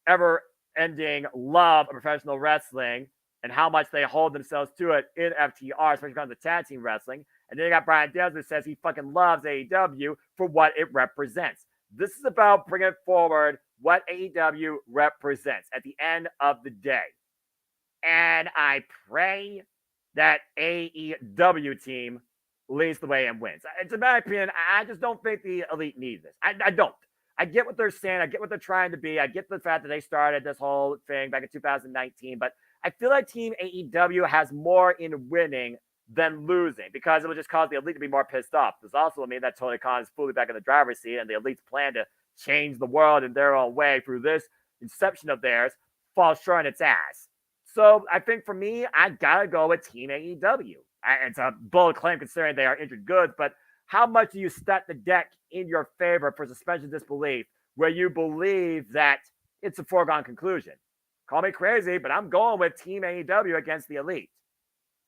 ever-ending love of professional wrestling and how much they hold themselves to it in FTR, especially when it comes to tag team wrestling. And then you got Bryan Danielson who says he fucking loves AEW for what it represents. This is about bringing forward what AEW represents at the end of the day. And I pray that AEW team leads the way and wins. It's in my opinion, I just don't think the Elite need this. I don't. I get what they're saying. I get what they're trying to be. I get the fact that they started this whole thing back in 2019. But I feel like Team AEW has more in winning than losing, because it would just cause the Elite to be more pissed off. This also would mean that Tony Khan is fully back in the driver's seat, and the Elite's plan to change the world in their own way through this inception of theirs falls short on its ass. So I think for me, I gotta go with Team AEW. It's a bold claim considering they are injured goods, but how much do you stack the deck in your favor for suspension of disbelief where you believe that it's a foregone conclusion? Call me crazy, but I'm going with Team AEW against the Elite.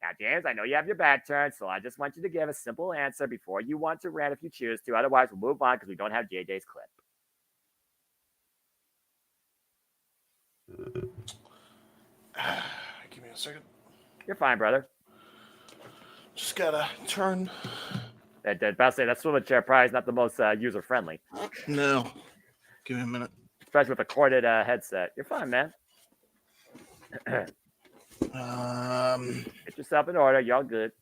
Now, James, I know you have your back turned, so I just want you to give a simple answer before you want to rant if you choose to. Otherwise, we'll move on because we don't have JJ's clip. Give me a second. You're fine, brother. Just gotta turn. About to say, that swivel chair probably is not the most user-friendly. No. Give me a minute. Especially with a corded headset. You're fine, man. Get yourself in order. Y'all good.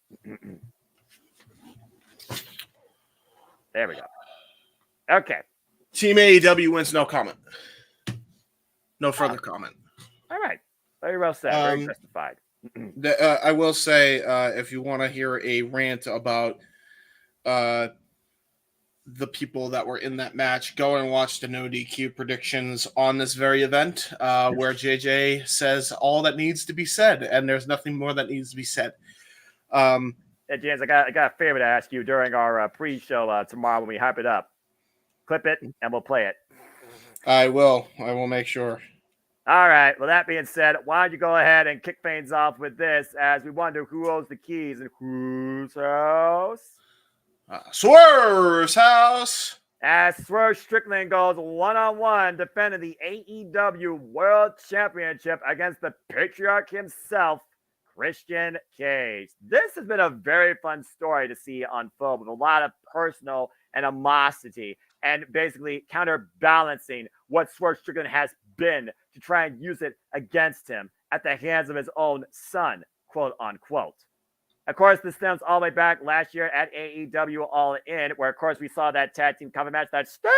There we go. Okay. Team AEW wins, no comment. No further comment. All right. Very well said. Very justified. I will say, if you want to hear a rant about the people that were in that match, go and watch the no DQ predictions on this very event, where JJ says all that needs to be said, and there's nothing more that needs to be said. Hey, James, I got a favor to ask you during our pre-show tomorrow when we hype it up. Clip it, and we'll play it. I will make sure. All right. Well, that being said, why don't you go ahead and kick things off with this as we wonder who owns the keys and whose house? Swerve's house. As Swerve Strickland goes one-on-one defending the AEW World Championship against the Patriarch himself, Christian Cage. This has been a very fun story to see unfold with a lot of personal animosity and basically counterbalancing what Swerve Strickland has been to try and use it against him at the hands of his own son, quote unquote. Of course, this stems all the way back last year at AEW All In, where, of course, we saw that tag team cover match that Sting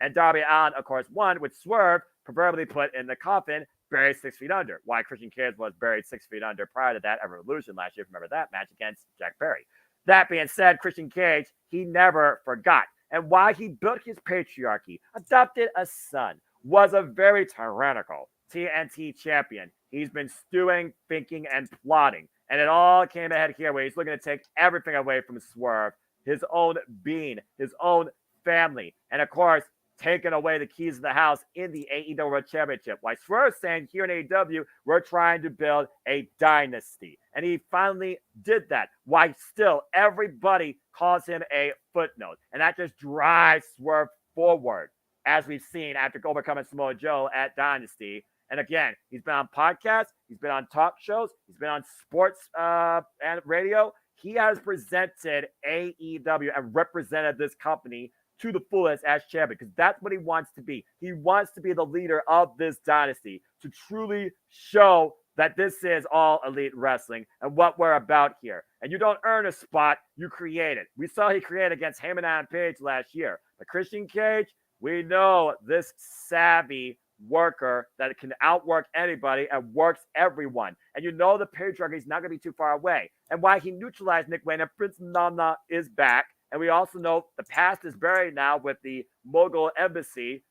and Darby Allin, of course, won, with Swerve proverbially put in the coffin, buried 6 feet under. Why Christian Cage was buried 6 feet under prior to that at Revolution last year. Remember that match against Jack Perry. That being said, Christian Cage, he never forgot. And why he built his patriarchy, adopted a son, was a very tyrannical TNT champion. He's been stewing, thinking, and plotting. And it all came ahead here where he's looking to take everything away from Swerve, his own being, his own family, and of course, taking away the keys of the house in the AEW World Championship. Why Swerve's saying here in AEW, we're trying to build a dynasty. And he finally did that. Why still everybody calls him a footnote. And that just drives Swerve forward, as we've seen after overcoming Samoa Joe at Dynasty. And again, he's been on podcasts, he's been on talk shows, he's been on sports and radio. He has presented AEW and represented this company to the fullest as champion, because that's what he wants to be. He wants to be the leader of this dynasty, to truly show that this is all elite wrestling and what we're about here. And you don't earn a spot, you create it. We saw he created against Heyman and Adam Page last year. But Christian Cage, we know this savvy worker that can outwork anybody and works everyone. And you know the patriarchy is not going to be too far away. And why he neutralized Nick Wayne and Prince Nana is back. And we also know the past is buried now with the Mogul Embassy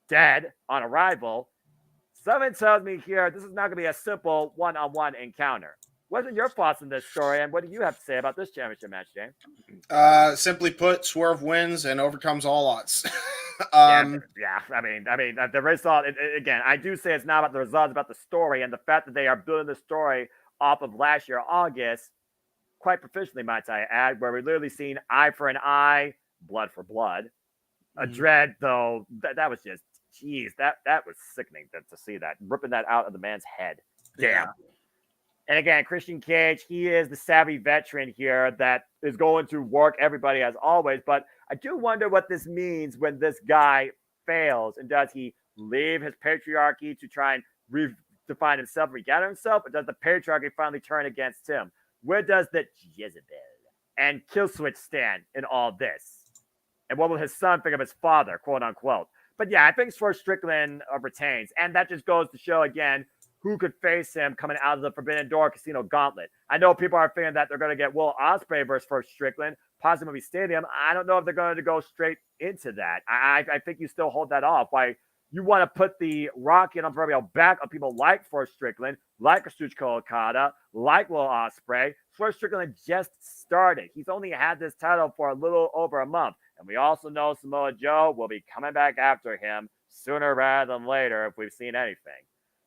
dead on arrival. Something tells me here this is not going to be a simple one-on-one encounter. What are your thoughts on this story, and what do you have to say about this championship match, James? Simply put, Swerve wins and overcomes all odds. I mean, the result, again, I do say it's not about the results, about the story, and the fact that they are building the story off of last year, August, quite proficiently, might I add, where we literally seen eye for an eye, blood for blood. A dread, though, that was just, geez, that was sickening to see that, ripping that out of the man's head. Damn. Yeah. And again, Christian Cage, he is the savvy veteran here that is going to work everybody as always. But I do wonder what this means when this guy fails. And does he leave his patriarchy to try and redefine himself, regather himself? Or does the patriarchy finally turn against him? Where does the Jezebel and Killswitch stand in all this? And what will his son think of his father, quote unquote? But yeah, I think Swerve Strickland retains. And that just goes to show, again, who could face him coming out of the Forbidden Door Casino Gauntlet. I know people are thinking that they're going to get Will Ospreay versus First Strickland, possibly Stadium. I don't know if they're going to go straight into that. I think you still hold that off. Why you want to put the rocket on proverbial back of people like First Strickland, like Kazuchika Okada, like Will Ospreay. First Strickland just started. He's only had this title for a little over a month. And we also know Samoa Joe will be coming back after him sooner rather than later if we've seen anything.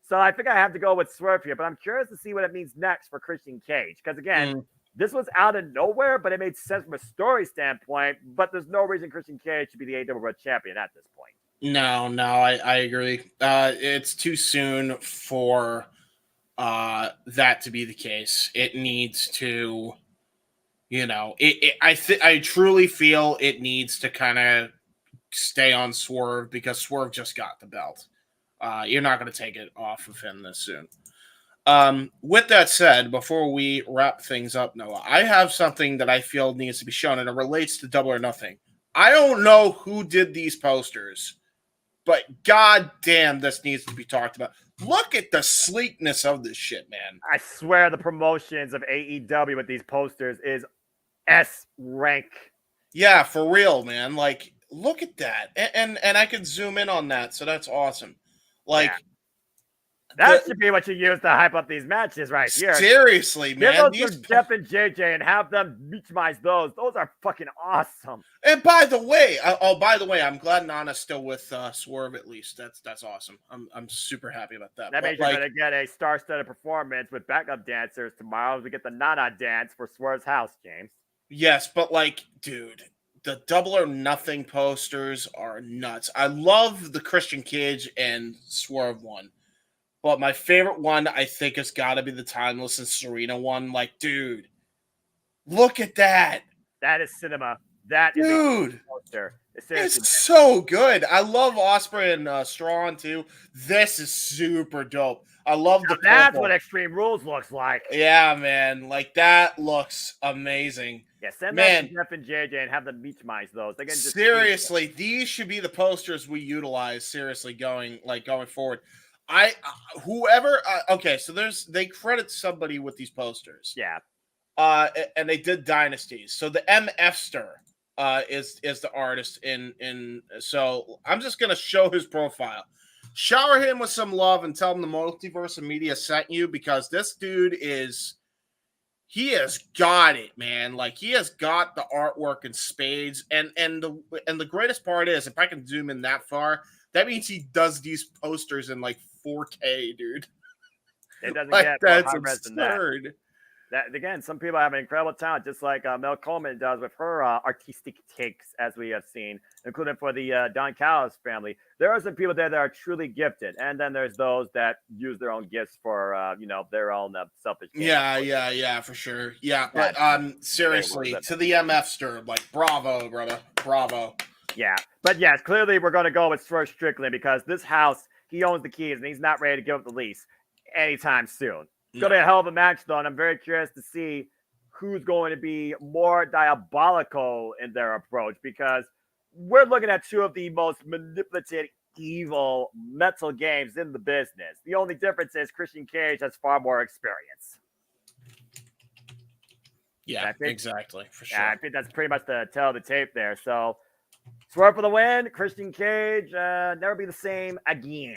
So I think I have to go with Swerve here, but I'm curious to see what it means next for Christian Cage. Because again, this was out of nowhere, but it made sense from a story standpoint. But there's no reason Christian Cage should be the AEW World Champion at this point. No, I agree. It's too soon for that to be the case. It needs to, I truly feel it needs to kind of stay on Swerve because Swerve just got the belt. You're not going to take it off of him this soon. With that said, before we wrap things up, Noah, I have something that I feel needs to be shown, and it relates to Double or Nothing. I don't know who did these posters, but god damn, this needs to be talked about. Look at the sleekness of this shit, man. I swear the promotions of AEW with these posters is S rank. Yeah, for real, man. Like, look at that. And I can zoom in on that, so that's awesome. Like, that should be what you use to hype up these matches right here. Seriously, man. Give those to Jeff and JJ and have them maximize those. Those are fucking awesome. And by the way, I'm glad Nana's still with Swerve at least. That's awesome. I'm super happy about that. That means you're going to get a star-studded performance with backup dancers tomorrow as we get the Nana dance for Swerve's house, James. Yes, but like, dude, the Double or Nothing posters are nuts. I love the Christian Cage and Swerve one. But my favorite one, I think, has got to be the Timeless and Serena one. Like, dude, look at that. That is cinema. That is dude, a poster. It's so good. I love Ospreay and Strawn, too. This is super dope. I love the That's what Extreme Rules looks like. Yeah, man. Like, that looks amazing. Yeah, send that to Jeff and JJ and have them maximize those. They can just seriously, these should be the posters we utilize, seriously, going forward. Okay, so they credit somebody with these posters. Yeah. And they did Dynasties. So the MFster is the artist so I'm just gonna show his profile. Shower him with some love and tell him the Multiverse of Media sent you, because this dude he has got it, man. Like, he has got the artwork in spades. And the greatest part is, if I can zoom in that far, that means he does these posters in like 4K, dude. It doesn't get that's absurd. That again, some people have an incredible talent, just like Mel Coleman does with her artistic takes, as we have seen, including for the Don Callis family. There are some people there that are truly gifted, and then there's those that use their own gifts for their own selfish. Yeah, for sure. Yeah, but seriously, to the MFster, like, bravo, brother, bravo. Yeah, but yes, clearly we're going to go with Swerve Strickland, because this house, he owns the keys, and he's not ready to give up the lease anytime soon. It's going to be a hell of a match, though, and I'm very curious to see who's going to be more diabolical in their approach, because we're looking at two of the most manipulative, evil mental games in the business. The only difference is Christian Cage has far more experience. Yeah, exactly, for sure. I think that's pretty much the tell of the tape there. So, Swerve for the win. Christian Cage, never be the same again.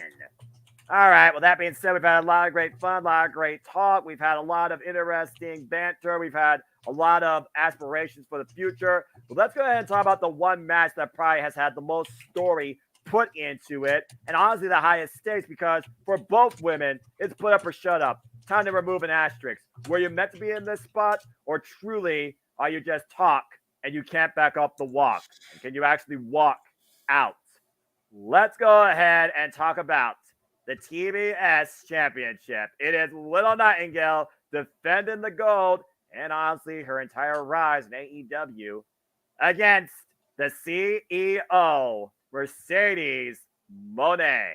All right. Well, that being said, we've had a lot of great fun, a lot of great talk. We've had a lot of interesting banter. We've had a lot of aspirations for the future. But let's go ahead and talk about the one match that probably has had the most story put into it, and honestly the highest stakes, because for both women, it's put up or shut up. Time to remove an asterisk. Were you meant to be in this spot, or truly are you just talk and you can't back up the walk? And can you actually walk out? Let's go ahead and talk about the TBS Championship. It is Little Nightingale defending the gold, and honestly, her entire rise in AEW against the CEO, Mercedes Moné.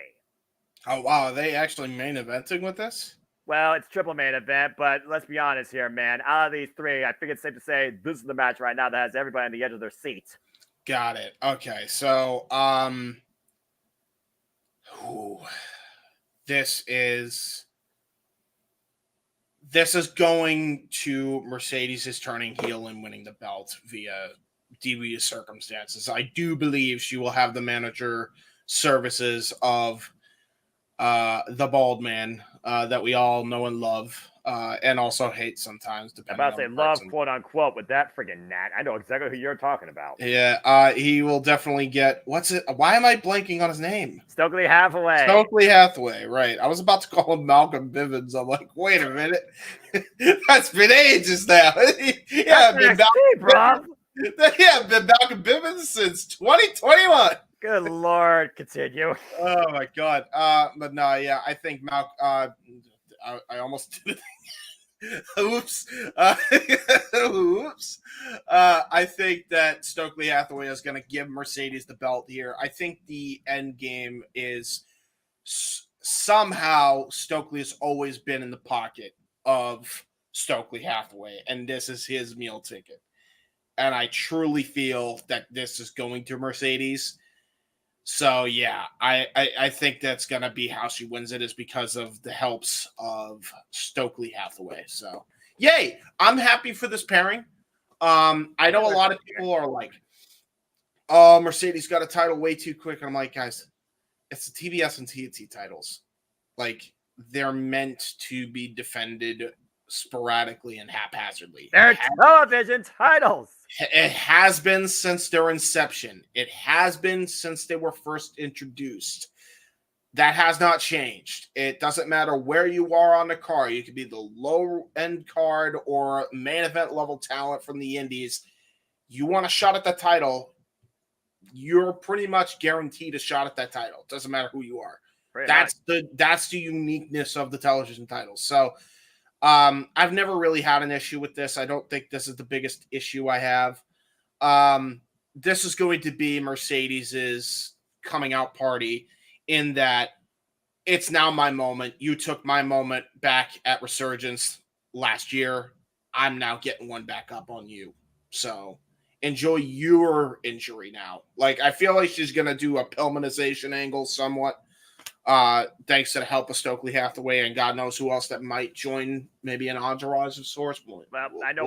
Oh, wow. Are they actually main eventing with this? Well, it's triple main event, but let's be honest here, man. Out of these three, I think it's safe to say this is the match right now that has everybody on the edge of their seat. Got it. Okay, so, this is this is going to Mercedes is turning heel and winning the belt via devious circumstances. I do believe she will have the manager services of the bald man that we all know and love, and also hate sometimes, I'm depending about on to the say love, person. quote unquote, with that friggin' gnat. I know exactly who you're talking about. Yeah, he will definitely get what's it? Why am I blanking on his name? Stokely Hathaway. Stokely Hathaway, right? I was about to call him Malcolm Bivens. I'm like, wait a minute, that's been ages now. Yeah, That's NXT, bro. Yeah, been Malcolm Bivens since 2021. Good Lord, continue. Oh my god. But no, yeah, I think I almost did it. Oops. Oops. I think that Stokely Hathaway is going to give Mercedes the belt here. I think the end game is somehow Stokely has always been in the pocket of Stokely Hathaway, and this is his meal ticket. And I truly feel that this is going to Mercedes. So yeah, I think that's gonna be how she wins it, is because of the helps of Stokely Hathaway. So yay, I'm happy for this pairing. I know a lot of people are like, "Oh, Mercedes got a title way too quick," and I'm like, guys, it's the TBS and TNT titles. Like, they're meant to be defended sporadically and haphazardly. They're television titles. It has been since their inception. It has been since they were first introduced. That has not changed. It doesn't matter where you are on the card. You could be the low end card or main event level talent from the indies. You want a shot at the title, you're pretty much guaranteed a shot at that title. It doesn't matter who you are. That's the uniqueness of the television titles. So I've never really had an issue with this. I don't think this is the biggest issue I have. This is going to be Mercedes's coming out party, in that it's now my moment. You took my moment back at Resurgence last year. I'm now getting one back up on you. So enjoy your injury now. Like, I feel like she's going to do a Pillmanization angle somewhat. Thanks to the help of Stokely Hathaway and God knows who else that might join, maybe an entourage of sorts. I know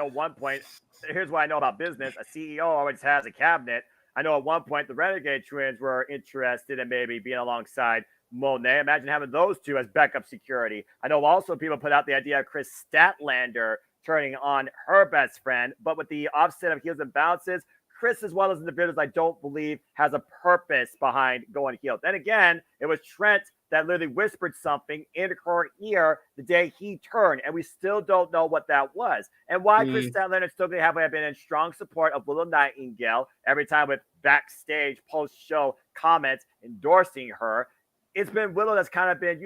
one point. Here's what I know about business: a CEO always has a cabinet. I know at one point the Renegade Twins were interested in maybe being alongside Monet. Imagine having those two as backup security. I know also people put out the idea of Chris Statlander turning on her best friend, but with the offset of heels and bounces, Chris, as well as individuals, I don't believe has a purpose behind going heel. Then again, it was Trent that literally whispered something in her ear the day he turned, and we still don't know what that was. And why Chris Statlander and Stokely have been in strong support of Willow Nightingale every time with backstage post-show comments endorsing her. It's been Willow that's kind of been,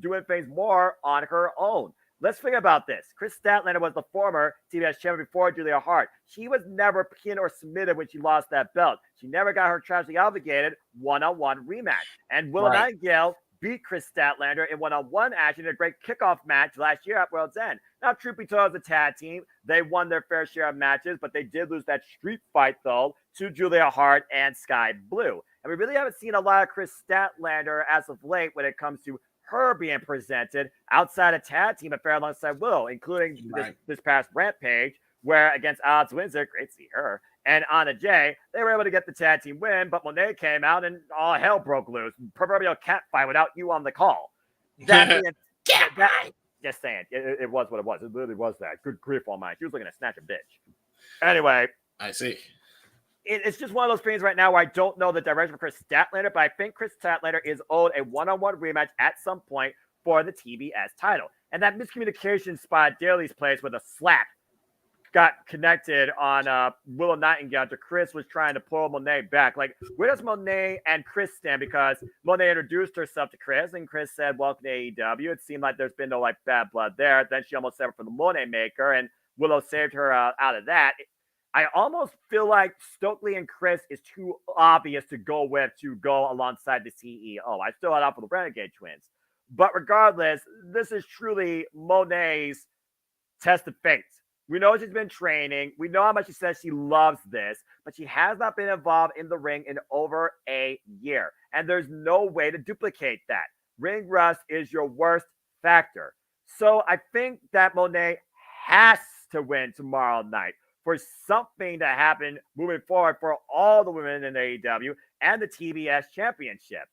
doing things more on her own. Let's think about this. Chris Statlander was the former TBS champion before Julia Hart. She was never pinned or submitted when she lost that belt. She never got her tragically obligated one-on-one rematch. And Willow Nightingale beat Chris Statlander in one-on-one action in a great kickoff match last year at World's End. Now, truth be told, as a tag team, they won their fair share of matches, but they did lose that street fight, though, to Julia Hart and Sky Blue. And we really haven't seen a lot of Chris Statlander as of late when it comes to her being presented outside a tag team affair alongside Will, including this past Rampage, where against Alex Windsor, great to see her, and Anna Jay, they were able to get the tag team win, but Monet came out and all hell broke loose. Proverbial cat fight without you on the call. Just saying, it was what it was. It literally was that. Good grief on mine. She was looking to snatch a bitch. Anyway. I see. It's just one of those things right now where I don't know the direction for Chris Statlander, but I think Chris Statlander is owed a one-on-one rematch at some point for the TBS title. And that miscommunication spot Daly's place with a slap got connected on Willow Nightingale to Chris was trying to pull Monet back. Like, where does Monet and Chris stand? Because Monet introduced herself to Chris, and Chris said, welcome to AEW. It seemed like there's been no, bad blood there. Then she almost said it for the Monet Maker, and Willow saved her out of that. I almost feel like Stokely and Chris is too obvious to go alongside the CEO. I still had out for the Renegade Twins. But regardless, this is truly Monet's test of fate. We know she's been training. We know how much she says she loves this, but she has not been involved in the ring in over a year. And there's no way to duplicate that. Ring rust is your worst factor. So I think that Monet has to win tomorrow night for something to happen moving forward for all the women in AEW and the TBS championship.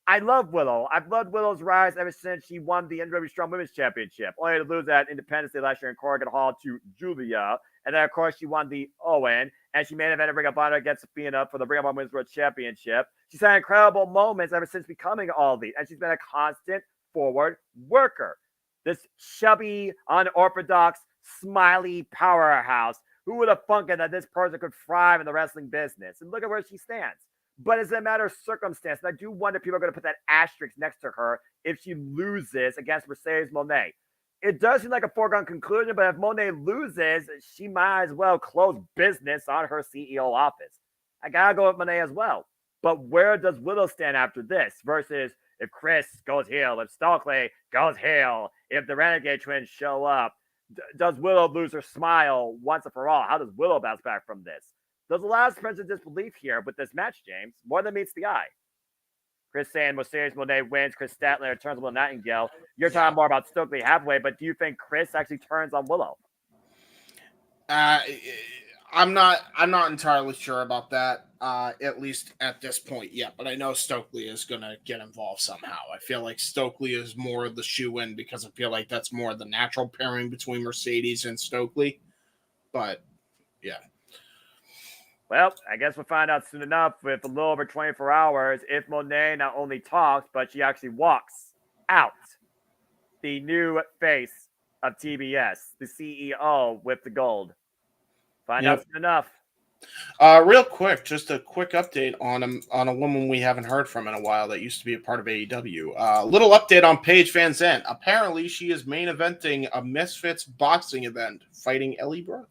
I love Willow. I've loved Willow's rise ever since she won the NWA Strong Women's Championship, only to lose at Independence Day last year in Corrigan Hall to Julia. And then, of course, she won the Owen, and she made an event at Ring of Honor against Athena for the Ring of Honor Women's World Championship. She's had incredible moments ever since becoming All Elite, and she's been a constant forward worker. This chubby, unorthodox, smiley powerhouse. Who would have thunk that this person could thrive in the wrestling business? And look at where she stands. But it's a matter of circumstance. And I do wonder if people are going to put that asterisk next to her if she loses against Mercedes Moné. It does seem like a foregone conclusion, but if Monet loses, she might as well close business on her CEO office. I got to go with Monet as well. But where does Willow stand after this versus if Chris goes heel, if Stokely goes heel, if the Renegade Twins show up? Does Willow lose her smile once and for all? How does Willow bounce back from this? There's a lot of suspension of disbelief here with this match, James, more than meets the eye. Chris saying Mercedes Moné wins, Chris Statler turns on Willow Nightingale. You're talking more about Stokely halfway, but do you think Chris actually turns on Willow? I'm not entirely sure about that, at least at this point yet. But I know Stokely is going to get involved somehow. I feel like Stokely is more the shoe-in because I feel like that's more the natural pairing between Mercedes and Stokely. But, yeah. Well, I guess we'll find out soon enough with a little over 24 hours if Monet not only talks, but she actually walks out. The new face of TBS, the CEO with the gold. Find out soon enough. Real quick, just a quick update on a woman we haven't heard from in a while that used to be a part of AEW. Little update on Paige Van Zandt. Apparently, she is main eventing a Misfits boxing event, fighting Ellie Brooke.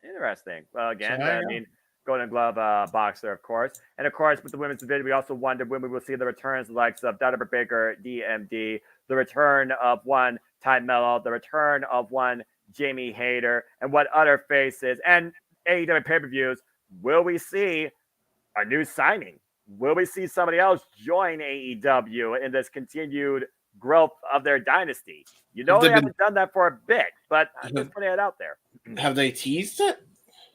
Interesting. Well, again, Golden Glove boxer, of course. And, of course, with the women's division, we also wonder when we will see the returns likes of Dr. Baker, DMD, the return of one Ty Mello, the return of one Jamie Hayter, and what other faces, and AEW pay-per-views, will we see a new signing? Will we see somebody else join AEW in this continued growth of their dynasty? You know they haven't done that for a bit, but I'm just putting it out there. Have they teased it?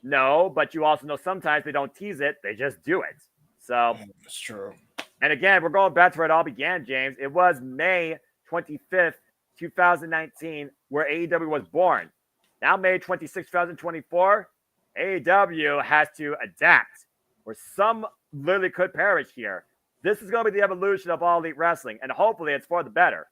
No, but you also know sometimes they don't tease it, they just do it. So that's true. And again, we're going back to where it all began, James. It was May 25th, 2019, where AEW was born. Now, May 26, 2024, AEW has to adapt, or some literally could perish here. This is going to be the evolution of All Elite Wrestling, and hopefully it's for the better.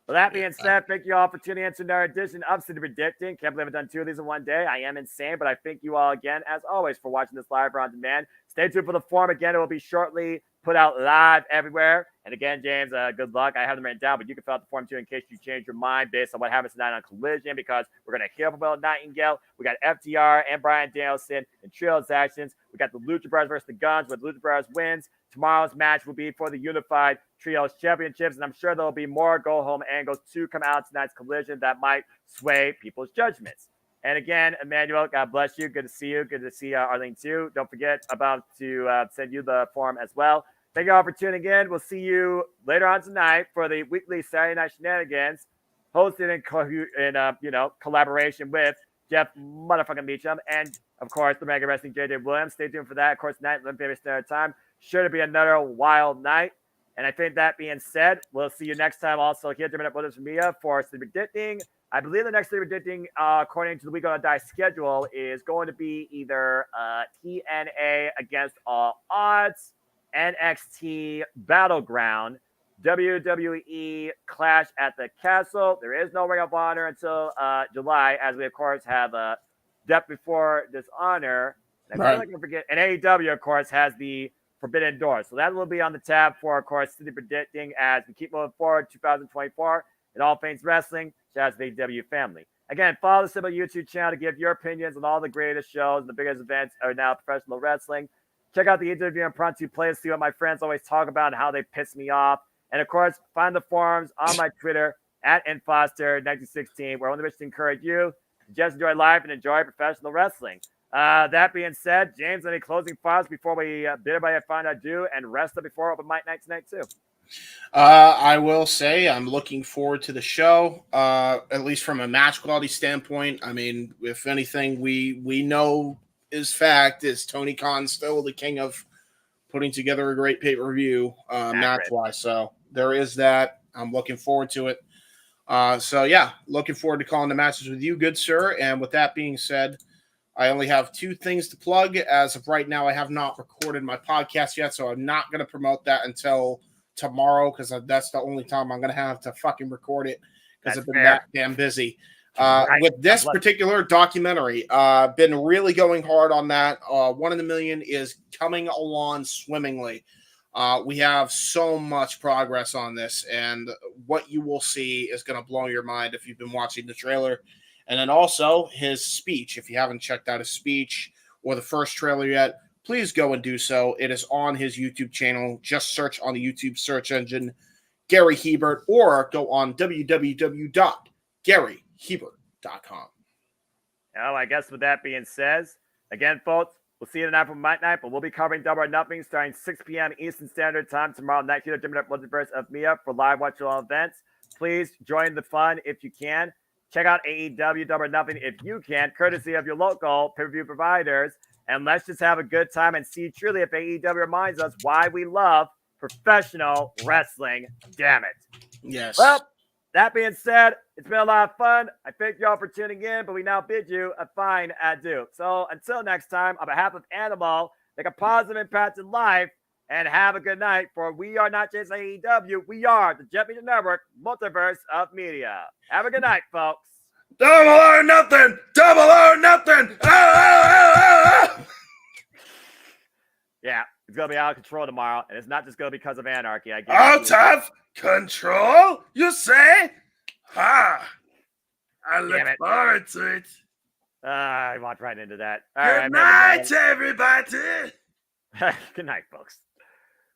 With that being said, thank you all for tuning in to another edition of City Predicting. Can't believe I've done two of these in one day. I am insane, but I thank you all again, as always, for watching this live or on demand. Stay tuned for the forum. Again, it will be shortly put out live everywhere. And again, James, good luck. I have them written down, but you can fill out the form too in case you change your mind based on what happens tonight on Collision, because we're going to hear from Will Nightingale. We got FTR and Bryan Danielson in trios actions. We got the Lucha Brothers versus the Guns, where the Lucha Brothers wins. Tomorrow's match will be for the Unified Trios Championships, and I'm sure there will be more go-home angles to come out tonight's Collision that might sway people's judgments. And again, Emmanuel, God bless you. Good to see you. Good to see Arlene too. Don't forget about to send you the form as well. Thank you all for tuning in. We'll see you later on tonight for the weekly Saturday Night Shenanigans, hosted in collaboration with Jeff motherfucking Meacham and, of course, the Mega Wrestling JJ Williams. Stay tuned for that. Of course, tonight, 11 p.m. Standard Time. Sure to be another wild night. And I think that being said, we'll see you next time also here at Minute Brothers from Mia for City Predicting. I believe the next City Predicting, according to the Week on a Die schedule, is going to be either TNA Against All Odds, NXT Battleground, WWE Clash at the Castle. There is no Ring of Honor until July, as we, of course, have Death Before Dishonor. And I feel like I forget. And AEW, of course, has the Forbidden Door. So that will be on the tab for, of course, City Predicting as we keep moving forward 2024 in all things wrestling. Shout out to the AEW family. Again, follow the Simple YouTube channel to give your opinions on all the greatest shows and the biggest events are now professional wrestling. Check out the Interview Impromptu playlist, see what my friends always talk about and how they piss me off. And, of course, find the forums on my Twitter at nfoster1916, where I want to encourage you to just enjoy life and enjoy professional wrestling. That being said, James, any closing thoughts before we bid everybody a fine adieu and rest up before open mic night tonight, too? I will say I'm looking forward to the show, at least from a match quality standpoint. I mean, if anything, we know is fact is Tony Khan still the king of putting together a great pay-per-view match-wise. So there is that. I'm looking forward to it. So yeah, looking forward to calling the matches with you, good sir. And with that being said, I only have 2 things to plug. As of right now, I have not recorded my podcast yet, so I'm not going to promote that until tomorrow because that's the only time I'm going to have to fucking record it because I've been that damn busy. With this particular documentary, been really going hard on that. 1 in a Million is coming along swimmingly. We have so much progress on this, and what you will see is going to blow your mind if you've been watching the trailer. And then also his speech. If you haven't checked out his speech or the first trailer yet, please go and do so. It is on his YouTube channel. Just search on the YouTube search engine Gary Hebert or go on www.garyhebert.com. Well, I guess with that being said, again, folks, we'll see you tonight from Might Night, but we'll be covering Double or Nothing starting 6 p.m. Eastern Standard Time tomorrow night here at Dimmed Multiverse of Mia for live watch-along events. Please join the fun if you can. Check out AEW Double or Nothing if you can, courtesy of your local pay-per-view providers. And let's just have a good time and see truly if AEW reminds us why we love professional wrestling. Damn it. Yes. Well, that being said, it's been a lot of fun. I thank you all for tuning in, but we now bid you a fine adieu. So until next time, on behalf of Animal, make a positive impact in life and have a good night. For we are not just AEW, we are the Jet Media Network, Multiverse of Media. Have a good night, folks. Double or nothing! Double or nothing! Yeah, it's going to be out of control tomorrow, and it's not just going to be because of anarchy. Out of control, you say? Ha! I look forward to it. I walked right into that. Good night, everybody. Good night, folks.